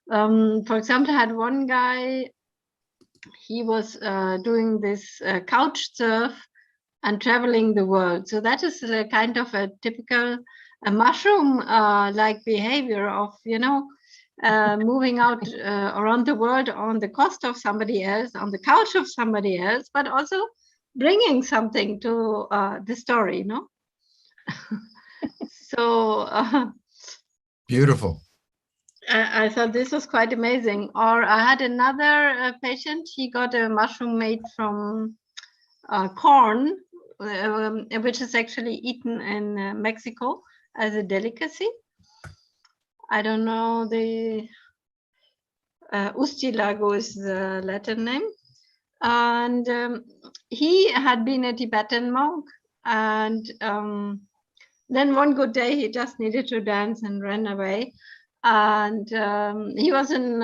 For example, I had one guy, he was doing this couch surf and traveling the world. So that is a kind of a typical mushroom like behavior of, moving out around the world on the cost of somebody else, on the couch of somebody else, but also bringing something to the story, So
beautiful.
I thought this was quite amazing. Or I had another patient, he got a mushroom made from corn, which is actually eaten in Mexico as a delicacy. I don't know, the Ustilago is the Latin name. And he had been a Tibetan monk, and then one good day he just needed to dance and ran away. And he was an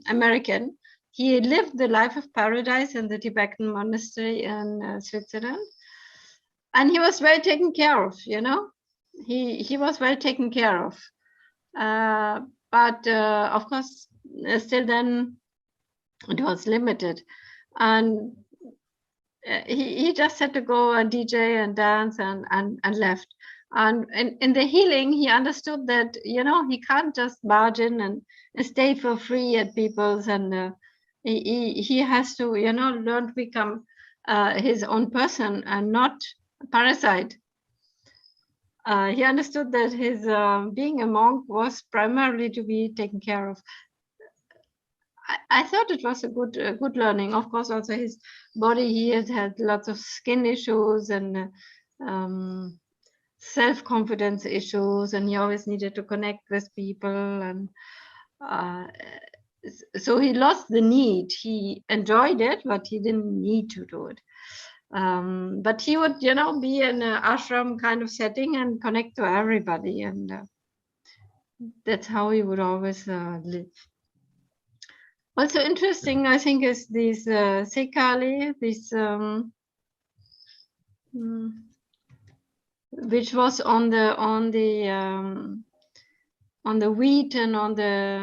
American. He lived the life of paradise in the Tibetan monastery in Switzerland. And he was well taken care of, He was well taken care of. But of course, still then it was limited. And he just had to go and DJ and dance and left. And in the healing, he understood that, he can't just barge in and stay for free at people's, and he has to, learn to become his own person and not a parasite. He understood that his being a monk was primarily to be taken care of. I thought it was a good learning. Of course, also his body, he had lots of skin issues and self-confidence issues, and he always needed to connect with people, and so he lost the need. He enjoyed it, but he didn't need to do it. But he would, be in an ashram kind of setting and connect to everybody, and that's how he would always live. Also interesting, I think, is these sekali, this which was on the wheat and on the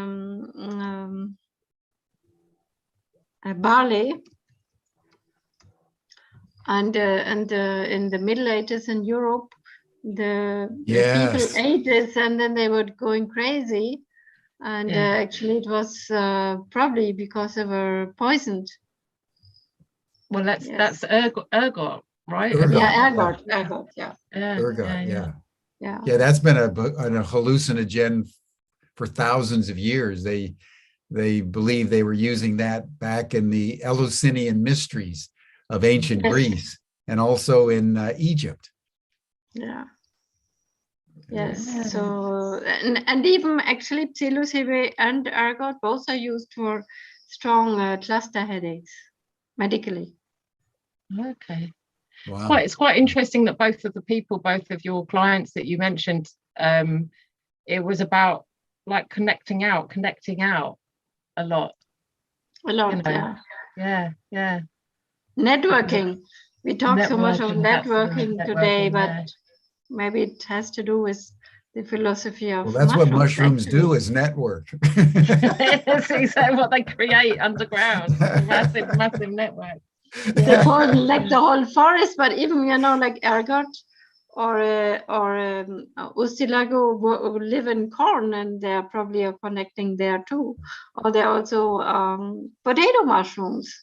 barley, and in the Middle Ages in Europe, the people ate this and then they were going crazy, and actually it was probably because they were poisoned.
Well, that's ergot, right?
Ergot, yeah.
Ergot, yeah. That's been a hallucinogen for thousands of years. They believe they were using that back in the Eleusinian mysteries of ancient Greece, and also in Egypt.
Yeah. Yes. So and even actually psilocybin and ergot both are used for strong cluster headaches medically.
Okay.
Wow.
It's quite interesting that both of your clients that you mentioned, it was about like connecting out a lot. Yeah.
Networking. We talk so much of networking today, but maybe it has to do with the philosophy of
that's what mushrooms do, is network.
That's exactly what they create underground. Massive network.
They form like the whole forest, but even like ergot or Ustilago live in corn, and they're probably connecting there too. Or they're also potato mushrooms.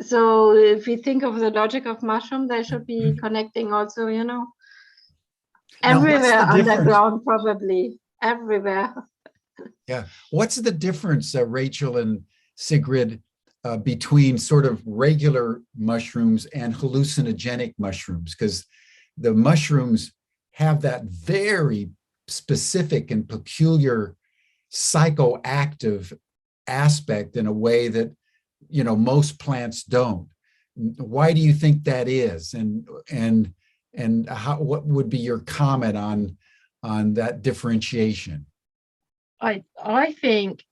So if we think of the logic of mushroom, they should be connecting also, you know,
Now, what's
everywhere
the difference?
underground, probably everywhere.
Yeah. What's the difference, Rachel and Sigrid, between sort of regular mushrooms and hallucinogenic mushrooms? Because the mushrooms have that very specific and peculiar psychoactive aspect in a way that, you know, most plants don't. Why do you think that is? And how, what would be your comment on that differentiation?
I think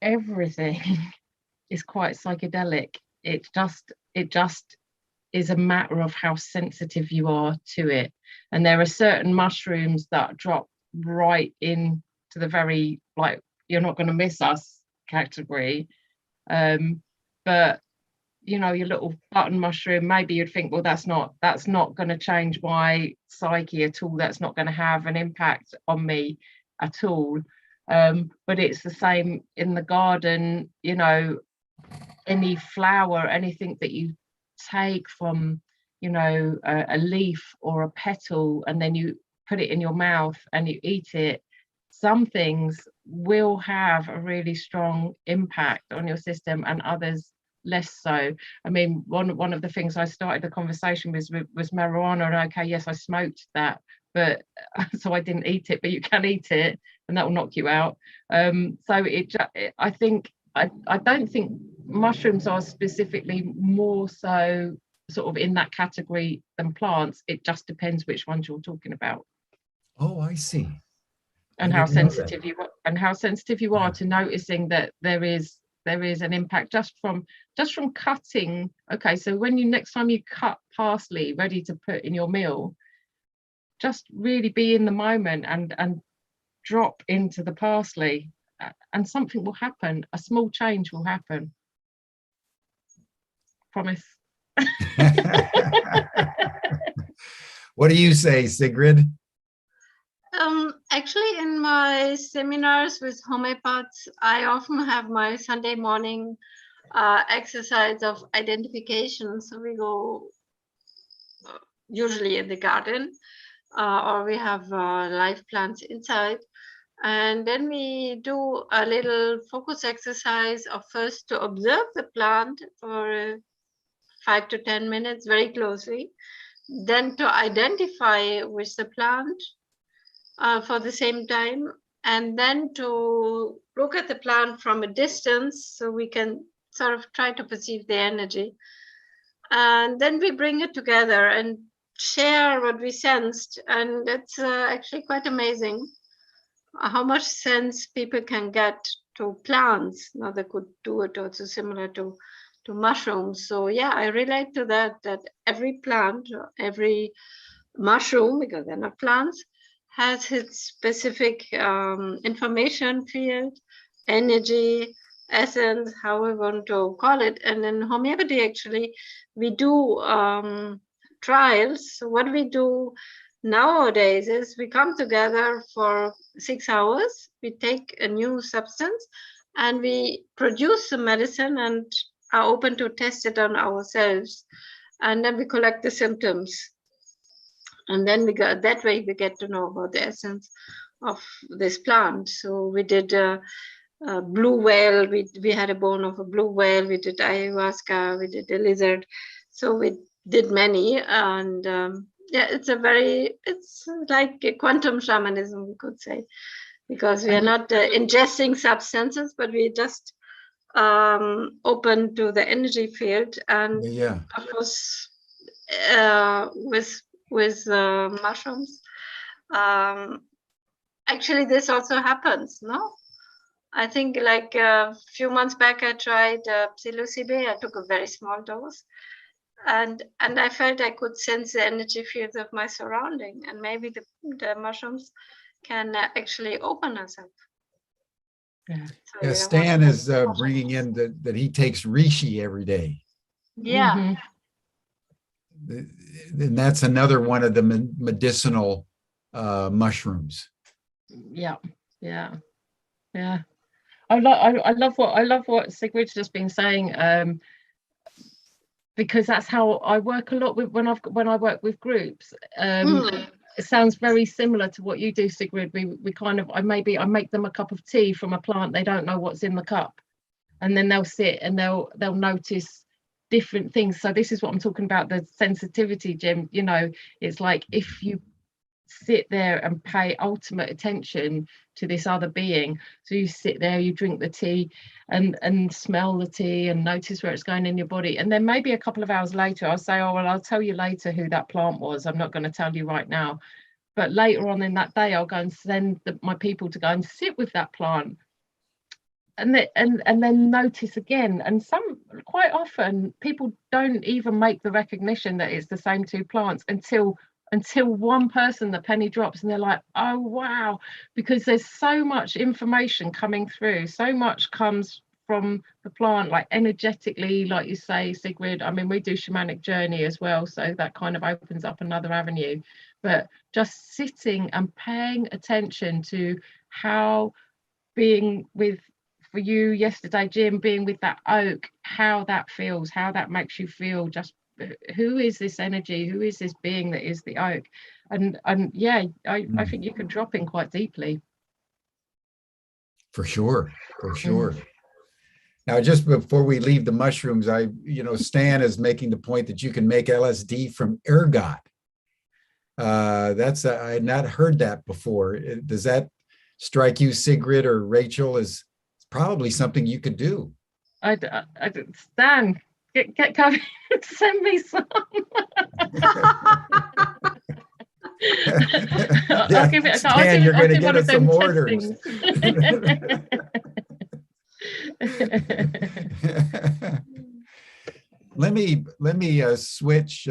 everything is quite psychedelic. It just is a matter of how sensitive you are to it. And there are certain mushrooms that drop right into the very, like, you're not going to miss us category. But you know, your little button mushroom, maybe you'd think, well, that's not going to change my psyche at all. That's not going to have an impact on me at all. But it's the same in the garden, you know, any flower, anything that you take from, you know, a leaf or a petal, and then you put it in your mouth and you eat it, some things will have a really strong impact on your system and others less so. I mean, one of the things I started the conversation with was marijuana, and okay, yes, I smoked that, but so I didn't eat it, but you can eat it and that will knock you out. So I think I don't think mushrooms are specifically more so sort of in that category than plants. It just depends which ones you're talking about.
Oh, I see.
And how sensitive you are to noticing that there is an impact just from cutting. Okay, so when you next time you cut parsley ready to put in your meal, just really be in the moment and drop into the parsley, and something will happen. A small change will happen. Promise.
What do you say, Sigrid?
Actually, in my seminars with homeopaths, I often have my Sunday morning exercise of identification. So we go usually in the garden, or we have live plants inside. And then we do a little focus exercise of first to observe the plant for 5 to 10 minutes very closely, then to identify with the plant for the same time, and then to look at the plant from a distance so we can sort of try to perceive the energy. And then we bring it together and share what we sensed. And it's actually quite amazing how much sense people can get to plants. Now they could do it also similar to mushrooms. So yeah, I relate to that every plant, every mushroom, because they're not plants, has its specific information field, energy, essence, how we want to call it. And in homeopathy, actually, we do trials. So what we do nowadays is we come together for 6 hours, we take a new substance and we produce the medicine and are open to test it on ourselves. And then we collect the symptoms. And then we got that way we get to know about the essence of this plant. So we did a blue whale. We had a bone of a blue whale. We did ayahuasca. We did a lizard. So we did many, and yeah, it's like a quantum shamanism, we could say, because we are not ingesting substances, but we just open to the energy field. And
Yeah.
of course, with mushrooms, actually this also happens, no? I think like a few months back I tried psilocybin. I took a very small dose, and I felt I could sense the energy fields of my surrounding, and maybe the mushrooms can actually open us up.
Yeah.
So,
Yeah, Stan is bringing in that he takes reishi every day.
Yeah.
Mm-hmm.
And that's another one of the medicinal mushrooms.
Yeah. I love what Sigrid's just been saying, because that's how I work a lot with when I work with groups. It sounds very similar to what you do, Sigrid. We kind of I make them a cup of tea from a plant. They don't know what's in the cup, and then they'll sit and they'll notice different things. So this is what I'm talking about, the sensitivity, Jim. You know, it's like if you sit there and pay ultimate attention to this other being, so you sit there, you drink the tea and smell the tea and notice where it's going in your body, and then maybe a couple of hours later I'll say, oh well, I'll tell you later who that plant was. I'm not going to tell you right now, but later on in that day I'll go and send my people to go and sit with that plant and then notice again. And quite often people don't even make the recognition that it's the same two plants until one person, the penny drops, and they're like, oh wow, because there's so much information coming through, so much comes from the plant, like energetically, like you say, Sigrid. I mean, we do shamanic journey as well, so that kind of opens up another avenue. But just sitting and paying attention to how, being with, for you yesterday, Jim, being with that oak, how that feels, how that makes you feel, just who is this energy, who is this being that is the oak, and yeah, I think you can drop in quite deeply.
For sure. Now, just before we leave the mushrooms, Stan is making the point that you can make LSD from ergot. I had not heard that before. Does that strike you, Sigrid or Rachel, as probably something you could do?
Stan, get coming, send me some. I'll give it a go.
Stan, you're going to get us some orders. Let me switch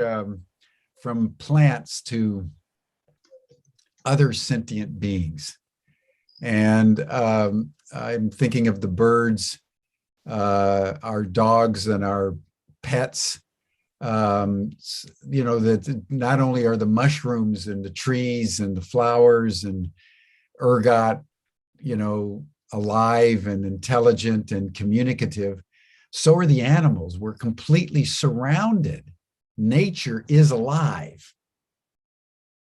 from plants to other sentient beings, and I'm thinking of the birds, our dogs, and our pets. That not only are the mushrooms and the trees and the flowers and ergot, alive and intelligent and communicative, so are the animals. We're completely surrounded. Nature is alive.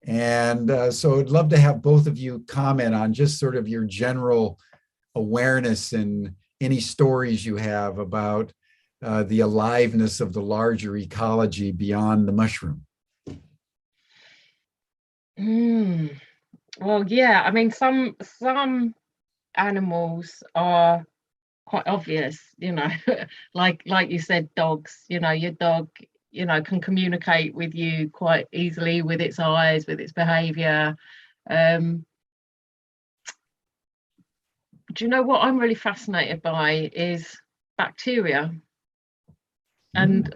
And so I'd love to have both of you comment on just sort of your general awareness and any stories you have about the aliveness of the larger ecology beyond the mushroom.
Well, yeah, I mean, some animals are quite obvious, like you said, dogs. Your dog, can communicate with you quite easily with its eyes, with its behavior. Do you know what I'm really fascinated by is bacteria, and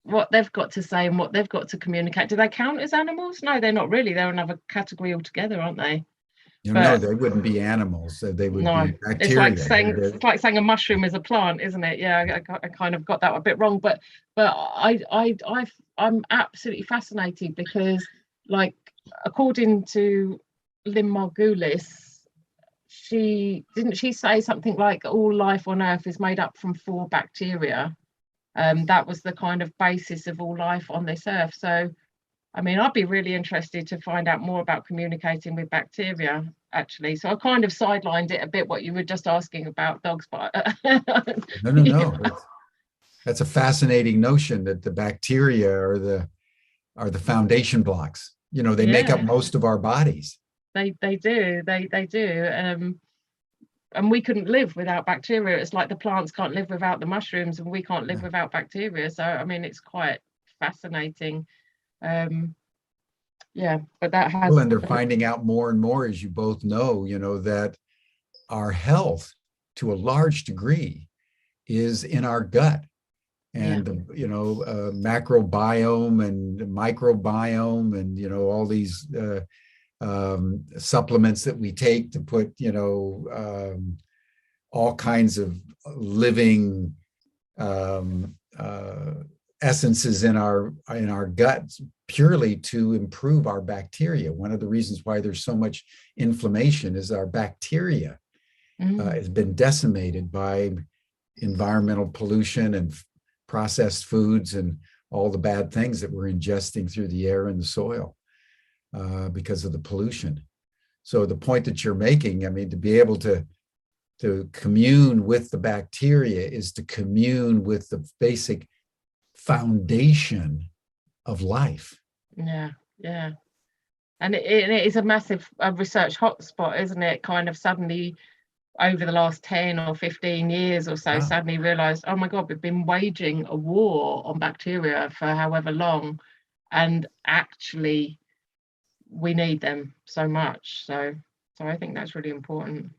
what they've got to say and what they've got to communicate. Do they count as animals? No, they're not really. They're another category altogether, aren't they?
No, they wouldn't be animals. They would be bacteria.
It's like saying a mushroom is a plant, isn't it? Yeah, I kind of got that a bit wrong, but I'm absolutely fascinated because, like, according to Lynn Margulis, she say something like all life on Earth is made up from 4 bacteria. That was the kind of basis of all life on this Earth. So, I mean, I'd be really interested to find out more about communicating with bacteria, actually. So I kind of sidelined it a bit, what you were just asking about dogs. But
No. That's a fascinating notion that the bacteria are the foundation blocks. They make up most of our bodies.
They do. And we couldn't live without bacteria. It's like the plants can't live without the mushrooms, and we can't live without bacteria. So, I mean, it's quite fascinating. But that has.
Well, and they're finding out more and more, as you both know, that our health, to a large degree, is in our gut, and macrobiome and microbiome, and all these supplements that we take to put all kinds of living essences in our guts purely to improve our bacteria. One of the reasons why there's so much inflammation is our bacteria has been decimated by environmental pollution and processed foods and all the bad things that we're ingesting through the air and the soil because of the pollution. So the point that you're making, I mean, to be able to commune with the bacteria is to commune with the basic foundation of life.
Yeah, yeah. And it is a massive research hotspot, isn't it? Kind of suddenly over the last 10 or 15 years or so,
Yeah.
suddenly realized, oh my God, we've been waging a war on bacteria for however long. And actually, we need them so much. So I think that's really important.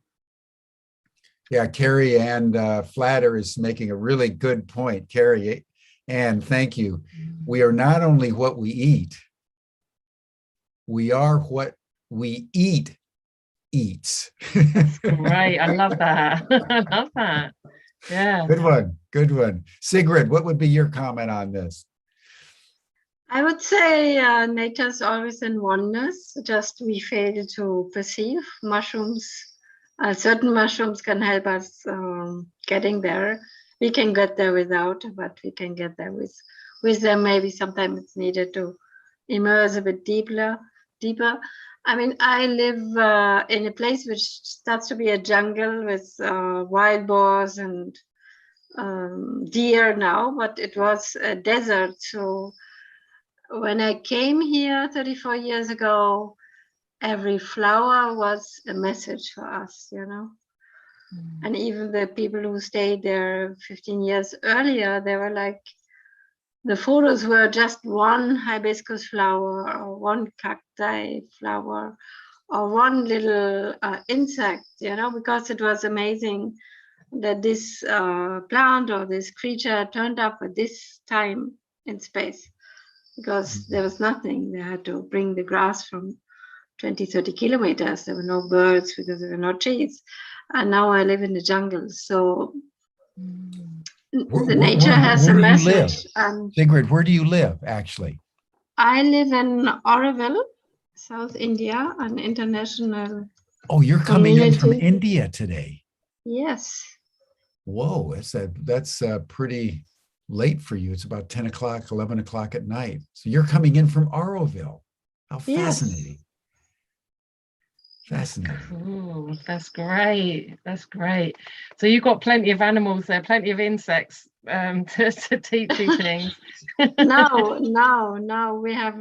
Yeah, Carrie Ann Flatter is making a really good point. Carrie Ann, thank you. We are not only what we eat, we are what we eats.
Right, I love that. I love that. Yeah.
Good one, good one. Sigrid, what would be your comment on this?
I would say nature's always in oneness, just we fail to perceive. Mushrooms, certain mushrooms can help us getting there. We can get there without, but we can get there with them. Maybe sometimes it's needed to immerse a bit deeper. I mean, I live in a place which starts to be a jungle with wild boars and deer now, but it was a desert. So when I came here 34 years ago, every flower was a message for us, you know. And even the people who stayed there 15 years earlier, they were like, the photos were just one hibiscus flower or one cacti flower or one little insect, you know, because it was amazing that this plant or this creature turned up at this time in space, because there was nothing. They had to bring the grass from 20, 30 kilometers. There were no birds because there were no trees. And now I live in the jungle. So the nature has a message.
Sigrid, where do you live, actually?
I live in Oroville, South India, an international.
Oh, you're coming in from India today.
Yes.
Whoa, that's pretty late for you. It's about 10 o'clock, 11 o'clock at night. So you're coming in from Oroville. How fascinating. Fascinating.
Cool. That's great. That's great. So you've got plenty of animals there, plenty of insects to teach you things.
No, we have,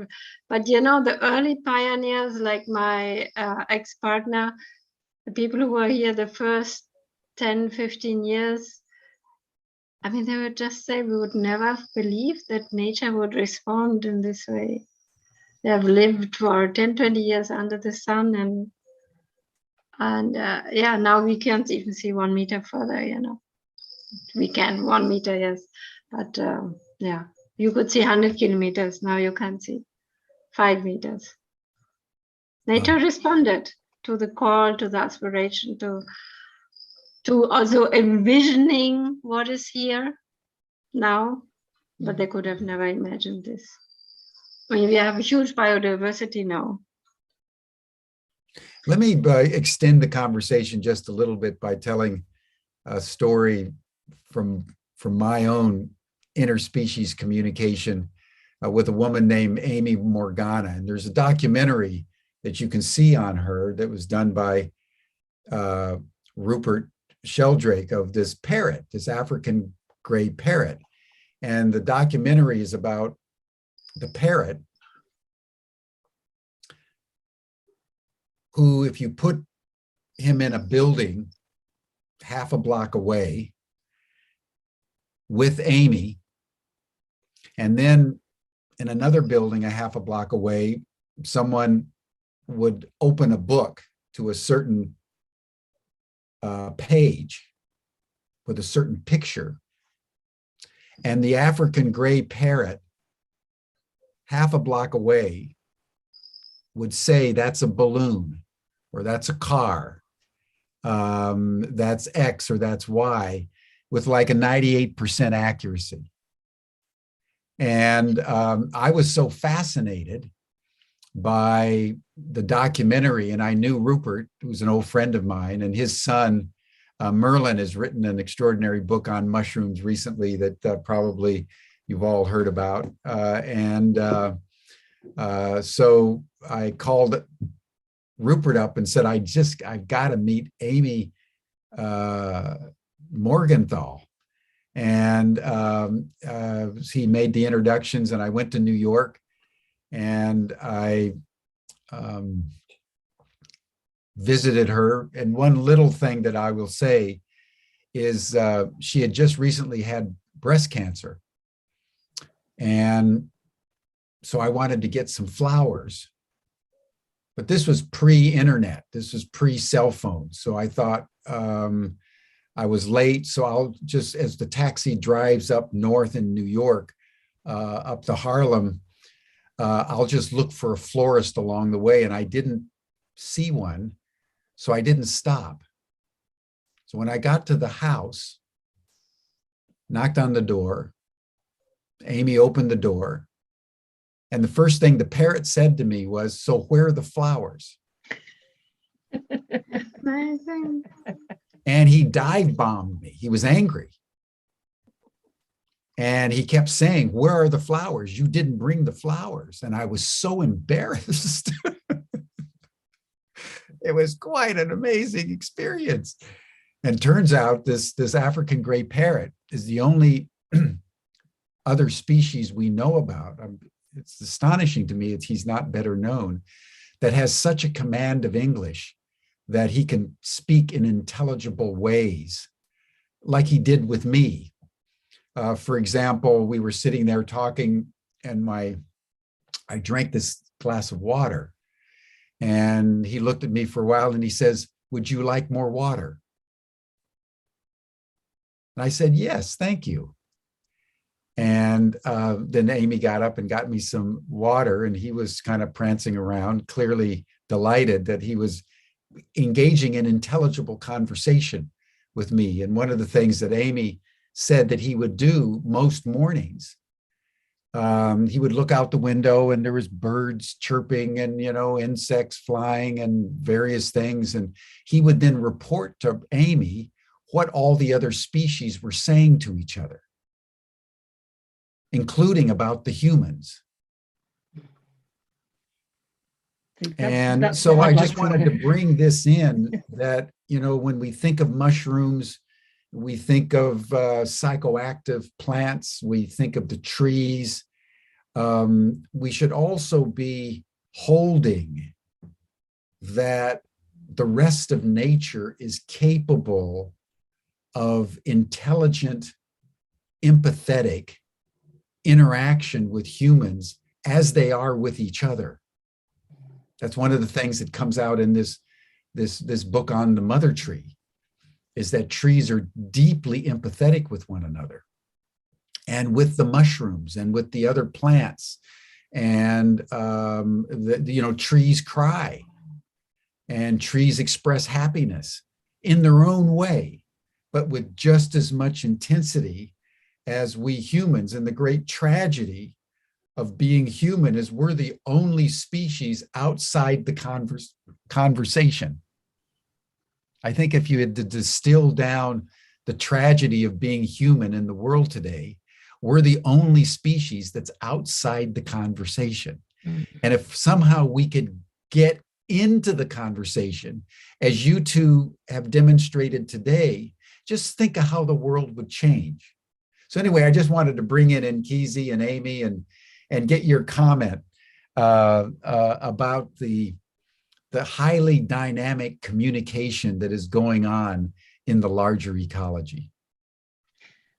but you know, the early pioneers, like my ex-partner, the people who were here the first 10, 15 years, I mean, they would just say we would never believe that nature would respond in this way. They have lived for 10, 20 years under the sun, and yeah, now we can't even see 1 meter further, you know. We can 1 meter, yes, but yeah, you could see 100 kilometers. Now you can't see 5 meters. Nature responded to the call, to the aspiration, to also envisioning what is here now, but they could have never imagined this. I mean, we have a huge biodiversity now.
Let me extend the conversation just a little bit by telling a story from my own interspecies communication with a woman named Amy Morgana. And there's a documentary that you can see on her that was done by Rupert Sheldrake of this parrot, this African gray parrot. And the documentary is about the parrot who, if you put him in a building half a block away with Amy, and then in another building a half a block away, someone would open a book to a certain page with a certain picture, and the African gray parrot half a block away would say that's a balloon, or that's a car, that's X or that's Y, with like a 98% accuracy. And I was so fascinated by the documentary, and I knew Rupert, who's an old friend of mine, and his son Merlin has written an extraordinary book on mushrooms recently that probably you've all heard about. So I called Rupert up and said, I've got to meet Amy Morgenthau. And he made the introductions, and I went to New York, and I visited her. And one little thing that I will say is she had just recently had breast cancer. And so I wanted to get some flowers. But this was pre-internet. This was pre-cell phone. So I thought I was late. So I'll just, as the taxi drives up north in New York, up to Harlem, I'll just look for a florist along the way. And I didn't see one. So I didn't stop. So when I got to the house, knocked on the door, Amy opened the door. And the first thing the parrot said to me was, "So where are the flowers?"
Amazing.
And he dive bombed me. He was angry. And he kept saying, "Where are the flowers? You didn't bring the flowers." And I was so embarrassed. It was quite an amazing experience. And turns out this African gray parrot is the only other species we know about. It's astonishing to me he's not better known, that has such a command of English that he can speak in intelligible ways, like he did with me. For example, we were sitting there talking, and I drank this glass of water, and he looked at me for a while and he says, "Would you like more water?" And I said, "Yes, thank you." And then Amy got up and got me some water, and he was kind of prancing around, clearly delighted that he was engaging in intelligible conversation with me. And one of the things that Amy said that he would do most mornings, he would look out the window and there was birds chirping and, insects flying and various things. And he would then report to Amy what all the other species were saying to each other, including about the humans. And so I just wanted to bring this in that, when we think of mushrooms, we think of psychoactive plants, we think of the trees. We should also be holding that the rest of nature is capable of intelligent, empathetic interaction with humans as they are with each other. That's one of the things that comes out in this book on the mother tree, is that trees are deeply empathetic with one another, and with the mushrooms and with the other plants. And trees cry, and trees express happiness in their own way, but with just as much intensity as we humans. And the great tragedy of being human is we're the only species outside the conversation. I think if you had to distill down the tragedy of being human in the world today, we're the only species that's outside the conversation. And if somehow we could get into the conversation, as you two have demonstrated today, just think of how the world would change. So anyway, I just wanted to bring in Kizzy and Amy and get your comment about the highly dynamic communication that is going on in the larger ecology.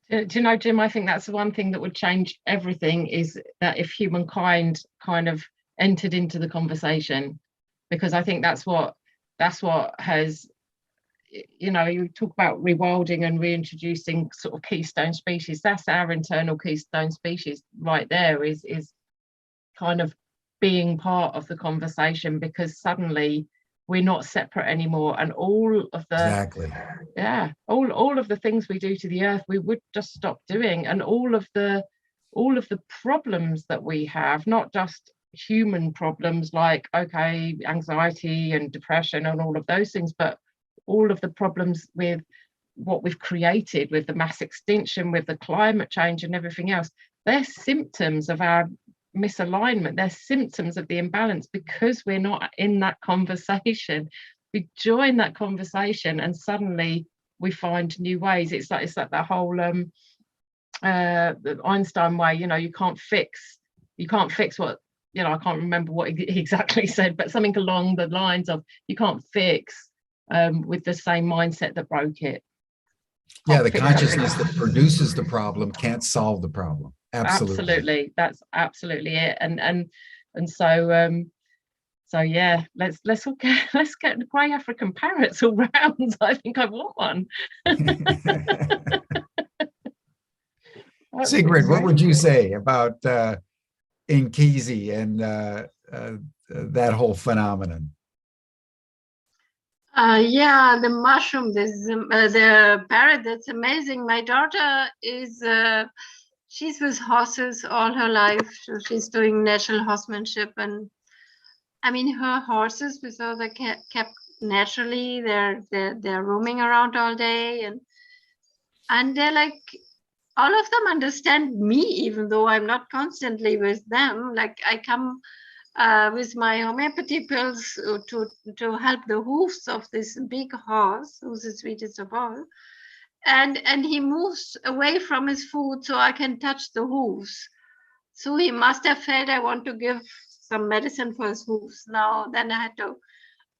Do you know, Jim, I think that's the one thing that would change everything, is that if humankind kind of entered into the conversation, because I think that's what has, you talk about rewilding and reintroducing sort of keystone species. That's our internal keystone species right there, is kind of being part of the conversation, because suddenly we're not separate anymore, and all of the all of the things we do to the earth we would just stop doing, and all of the problems that we have, not just human problems like anxiety and depression and all of those things, but all of the problems with what we've created with the mass extinction, with the climate change and everything else, they're symptoms of our misalignment. They're symptoms of the imbalance, because we're not in that conversation. We join that conversation and suddenly we find new ways. It's like that whole the Einstein way, you can't fix what, I can't remember what he exactly said, but something along the lines of, you can't fix with the same mindset that broke it.
Yeah, the consciousness that produces the problem can't solve the problem.
Absolutely. That's absolutely it. And so yeah, let's get the grey African parrots all round. I think I want one.
Sigrid, what would you say about Nkisi and that whole phenomenon?
Yeah, the mushroom, the parrot, that's amazing. My daughter is, she's with horses all her life. So she's doing natural horsemanship. And I mean, her horses, because they're kept naturally, they're roaming around all day. And they're like, all of them understand me, even though I'm not constantly with them. Like I come with my homeopathy pills to help the hoofs of this big horse, who's the sweetest of all. And he moves away from his food so I can touch the hooves. So he must have felt I want to give some medicine for his hooves. Now, then I had to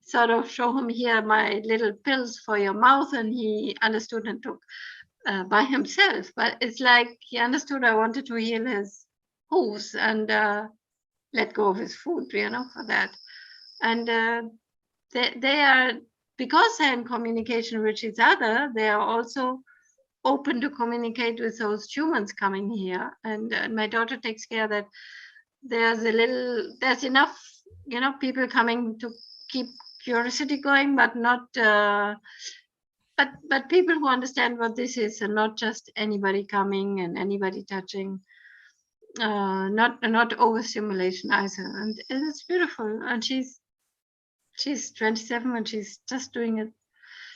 sort of show him, here my little pills for your mouth, and he understood and took by himself. But it's like he understood I wanted to heal his hooves and let go of his food, for that. And they are, because they're in communication with each other, they are also open to communicate with those humans coming here. And my daughter takes care that there's enough, people coming to keep curiosity going, but not but people who understand what this is, and not just anybody coming and anybody touching. Not overstimulation either, and it's beautiful. And she's 27 and she's just doing it.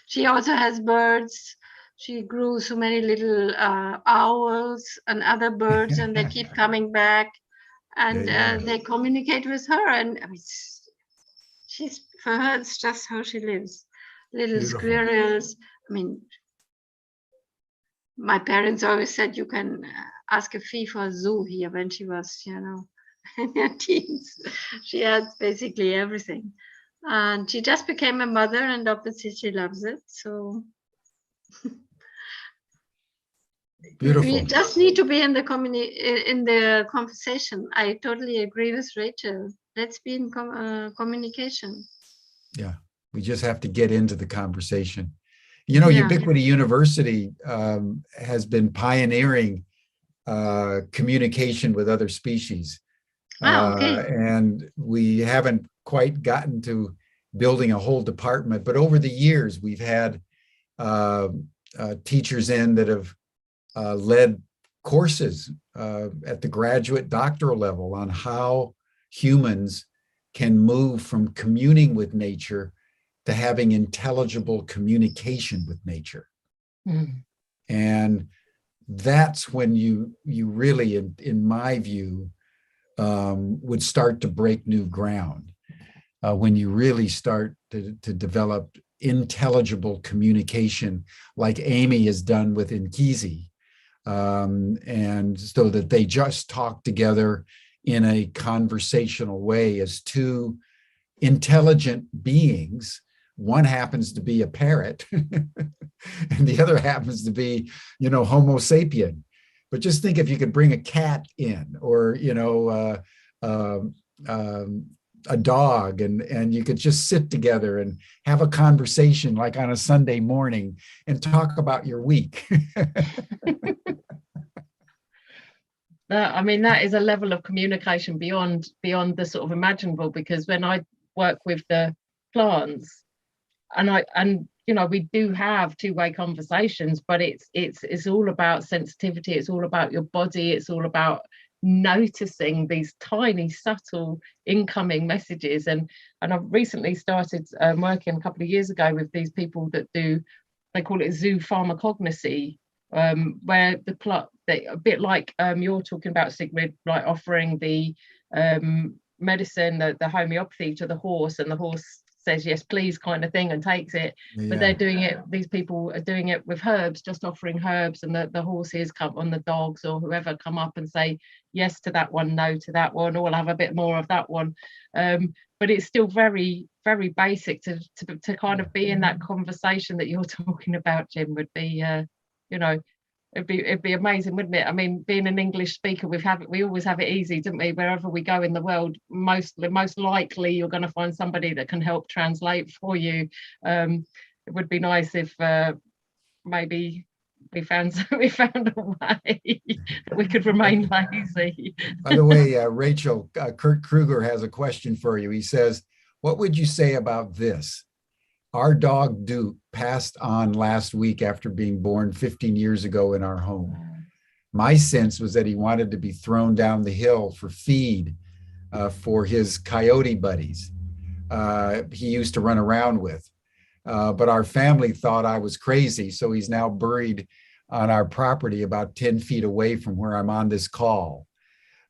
She also has birds. She grew so many little owls and other birds, and they keep coming back, and they communicate with her. And I mean, for her, it's just how she lives. Little beautiful squirrels. I mean, my parents always said you can ask a fee for a zoo here. When she was, in her teens, she had basically everything. And she just became a mother, and obviously she loves it. So beautiful. We just need to be in the conversation. I totally agree with Rachel. Let's be in communication.
Yeah, we just have to get into the conversation. Ubiquity University has been pioneering communication with other species. Okay. And we haven't quite gotten to building a whole department, but over the years, we've had teachers in that have led courses at the graduate doctoral level on how humans can move from communing with nature to having intelligible communication with nature. Mm. And that's when you really, in my view, would start to break new ground, when you really start to develop intelligible communication like Amy has done with Nkisi, and so that they just talk together in a conversational way as two intelligent beings. One happens to be a parrot and the other happens to be, Homo sapien. But just think if you could bring a cat in, or, a dog, and you could just sit together and have a conversation like on a Sunday morning and talk about your week.
I mean, that is a level of communication beyond the sort of imaginable, because when I work with the plants, and we do have two-way conversations, but it's all about sensitivity. It's all about your body. It's all about noticing these tiny, subtle incoming messages. And I've recently started working a couple of years ago with these people that do they call it zoopharmacognosy, where the plot, a bit like you're talking about, Sigrid, like offering the medicine, the homeopathy to the horse, and the horse says yes please kind of thing and takes it. But they're doing it, these people are doing it with herbs, just offering herbs, and the horses come on, the dogs or whoever come up and say yes to that one, no to that one, or we'll have a bit more of that one. But it's still very, very basic to kind of be in that conversation that you're talking about, Jim, would be you know, it'd be amazing, wouldn't it? I mean, being an English speaker, we always have it easy, don't we? Wherever we go in the world, most likely you're going to find somebody that can help translate for you. It would be nice if maybe we found a way that we could remain lazy.
By the way, Rachel, Kurt Kruger has a question for you. He says, what would you say about this? Our dog Duke passed on last week after being born 15 years ago in our home. My sense was that he wanted to be thrown down the hill for feed for his coyote buddies he used to run around with. But our family thought I was crazy, so he's now buried on our property about 10 feet away from where I'm on this call.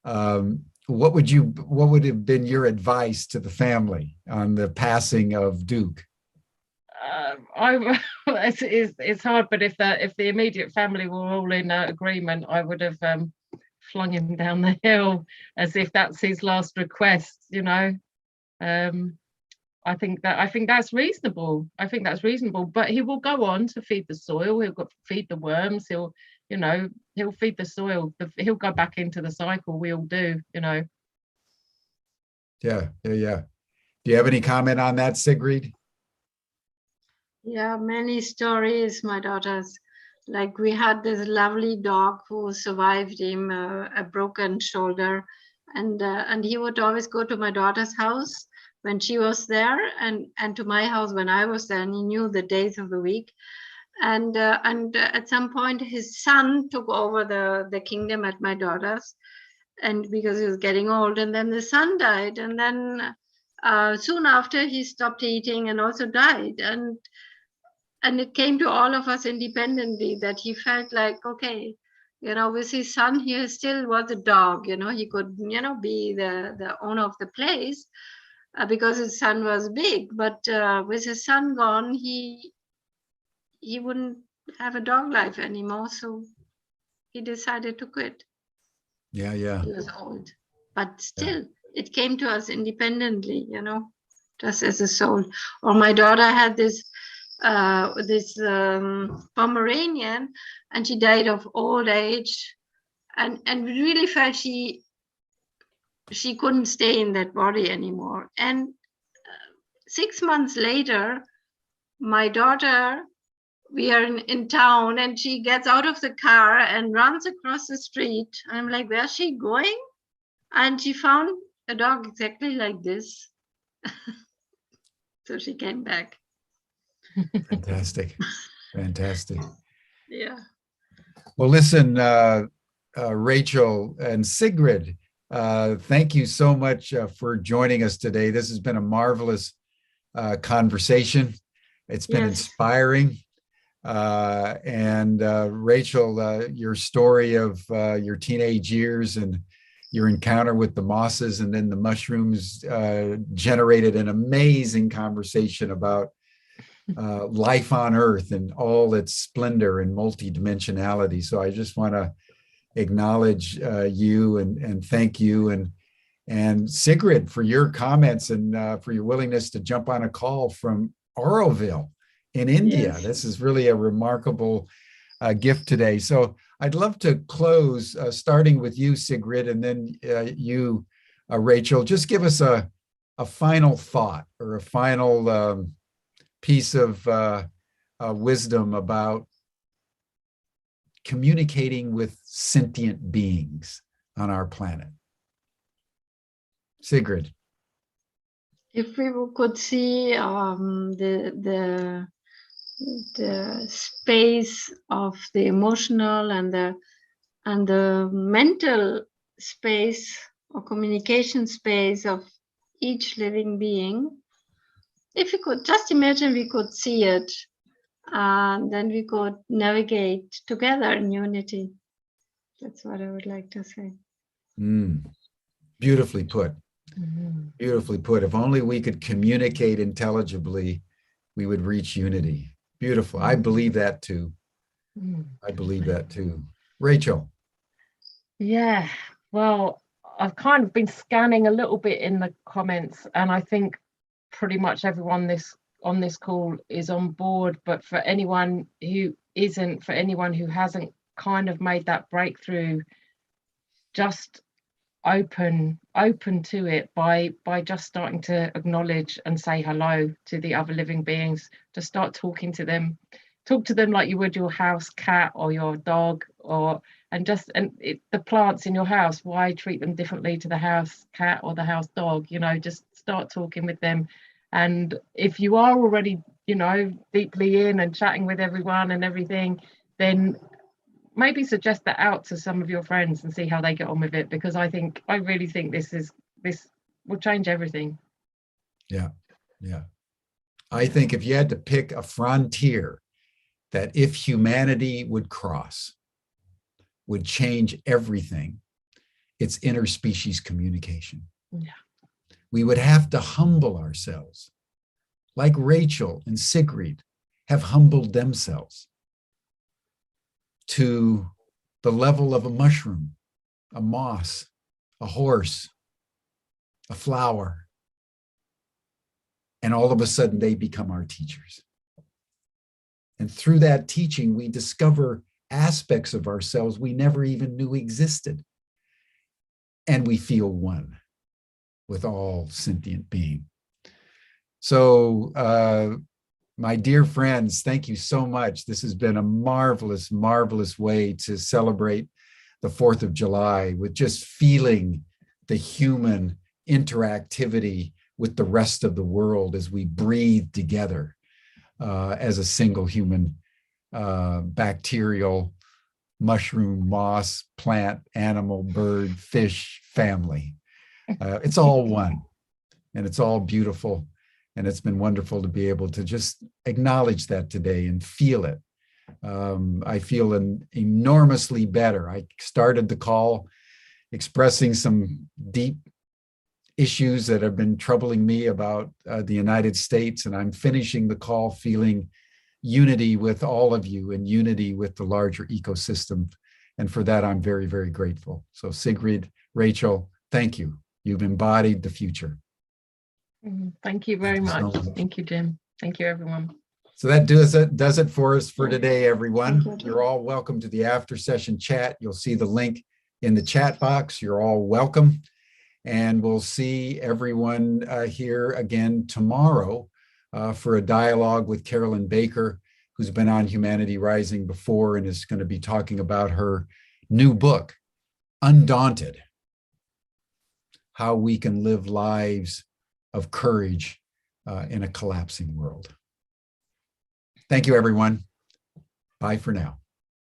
What would have been your advice to the family on the passing of Duke?
It's hard, but if the immediate family were all in agreement, I would have flung him down the hill as if that's his last request. You know, I think that's reasonable. I think that's reasonable. But he will go on to feed the soil. He'll feed the worms. He'll feed the soil. He'll go back into the cycle. We all do. You know.
Yeah. Do you have any comment on that, Sigrid?
Yeah, many stories, my daughters. Like we had this lovely dog who survived him a broken shoulder, and he would always go to my daughter's house when she was there, and to my house when I was there, and he knew the days of the week. And at some point, his son took over the kingdom at my daughter's, and because he was getting old, and then the son died, and then soon after he stopped eating and also died, and it came to all of us independently that he felt like, okay, you know, with his son, he still was a dog, you know, he could, you know, be the owner of the place because his son was big, but with his son gone, he wouldn't have a dog life anymore, so he decided to quit.
Yeah.
He was old, but still, it came to us independently, you know, just as a soul. Or my daughter had this Pomeranian, and she died of old age, and we really felt she couldn't stay in that body anymore. And 6 months later, my daughter, we are in town, and she gets out of the car and runs across the street. I'm like, where's she going? And she found a dog exactly like this. So she came back.
Fantastic.
Yeah.
Well, listen, Rachel and Sigrid, thank you so much for joining us today. This has been a marvelous conversation. It's been inspiring. And Rachel, your story of your teenage years and your encounter with the mosses and then the mushrooms generated an amazing conversation about life on Earth and all its splendor and multidimensionality. So I just want to acknowledge you and thank you, and Sigrid for your comments and for your willingness to jump on a call from Auroville in India.
Yes.
This is really a remarkable gift today. So I'd love to close starting with you, Sigrid, and then you, Rachel. Just give us a final thought or a final piece of wisdom about communicating with sentient beings on our planet. Sigrid.
If we could see the space of the emotional and the mental space or communication space of each living being, if we could just imagine we could see it, and then we could navigate together in unity. That's what I would like to say.
Beautifully put. Beautifully put. If only we could communicate intelligibly, we would reach unity. Beautiful. I believe that too. I believe that too. Rachel.
Yeah, well, I've kind of been scanning a little bit in the comments, and I think pretty much everyone on this call is on board. But for anyone who isn't, for anyone who hasn't kind of made that breakthrough, just open to it by just starting to acknowledge and say hello to the other living beings. Just start talking to them. Talk to them like you would your house cat or your dog, the plants in your house. Why treat them differently to the house cat or the house dog? Just start talking with them. And if you are already, deeply in and chatting with everyone and everything, then maybe suggest that out to some of your friends and see how they get on with it, because I really think this will change everything.
Yeah. I think if you had to pick a frontier that if humanity would cross, would change everything, it's interspecies communication.
Yeah.
We would have to humble ourselves, like Rachel and Sigrid have humbled themselves to the level of a mushroom, a moss, a horse, a flower. And all of a sudden they become our teachers. And through that teaching, we discover aspects of ourselves we never even knew existed. And we feel one with all sentient being. So, my dear friends, thank you so much. This has been a marvelous, marvelous way to celebrate the 4th of July with just feeling the human interactivity with the rest of the world as we breathe together as a single human bacterial, mushroom, moss, plant, animal, bird, fish family. It's all one, and it's all beautiful. And it's been wonderful to be able to just acknowledge that today and feel it. I feel enormously better. I started the call expressing some deep issues that have been troubling me about the United States, and I'm finishing the call feeling unity with all of you and unity with the larger ecosystem. And for that, I'm very, very grateful. So Sigrid, Rachel, thank you. You've embodied the future.
Thank you very much.
So much.
Thank you, Jim. Thank you, everyone.
So that does it for us for today, everyone. You're all welcome to the after session chat. You'll see the link in the chat box. You're all welcome. And we'll see everyone here again tomorrow for a dialogue with Carolyn Baker, who's been on Humanity Rising before and is going to be talking about her new book, Undaunted: How We Can Live Lives of Courage in a Collapsing World. Thank you, everyone. Bye for now.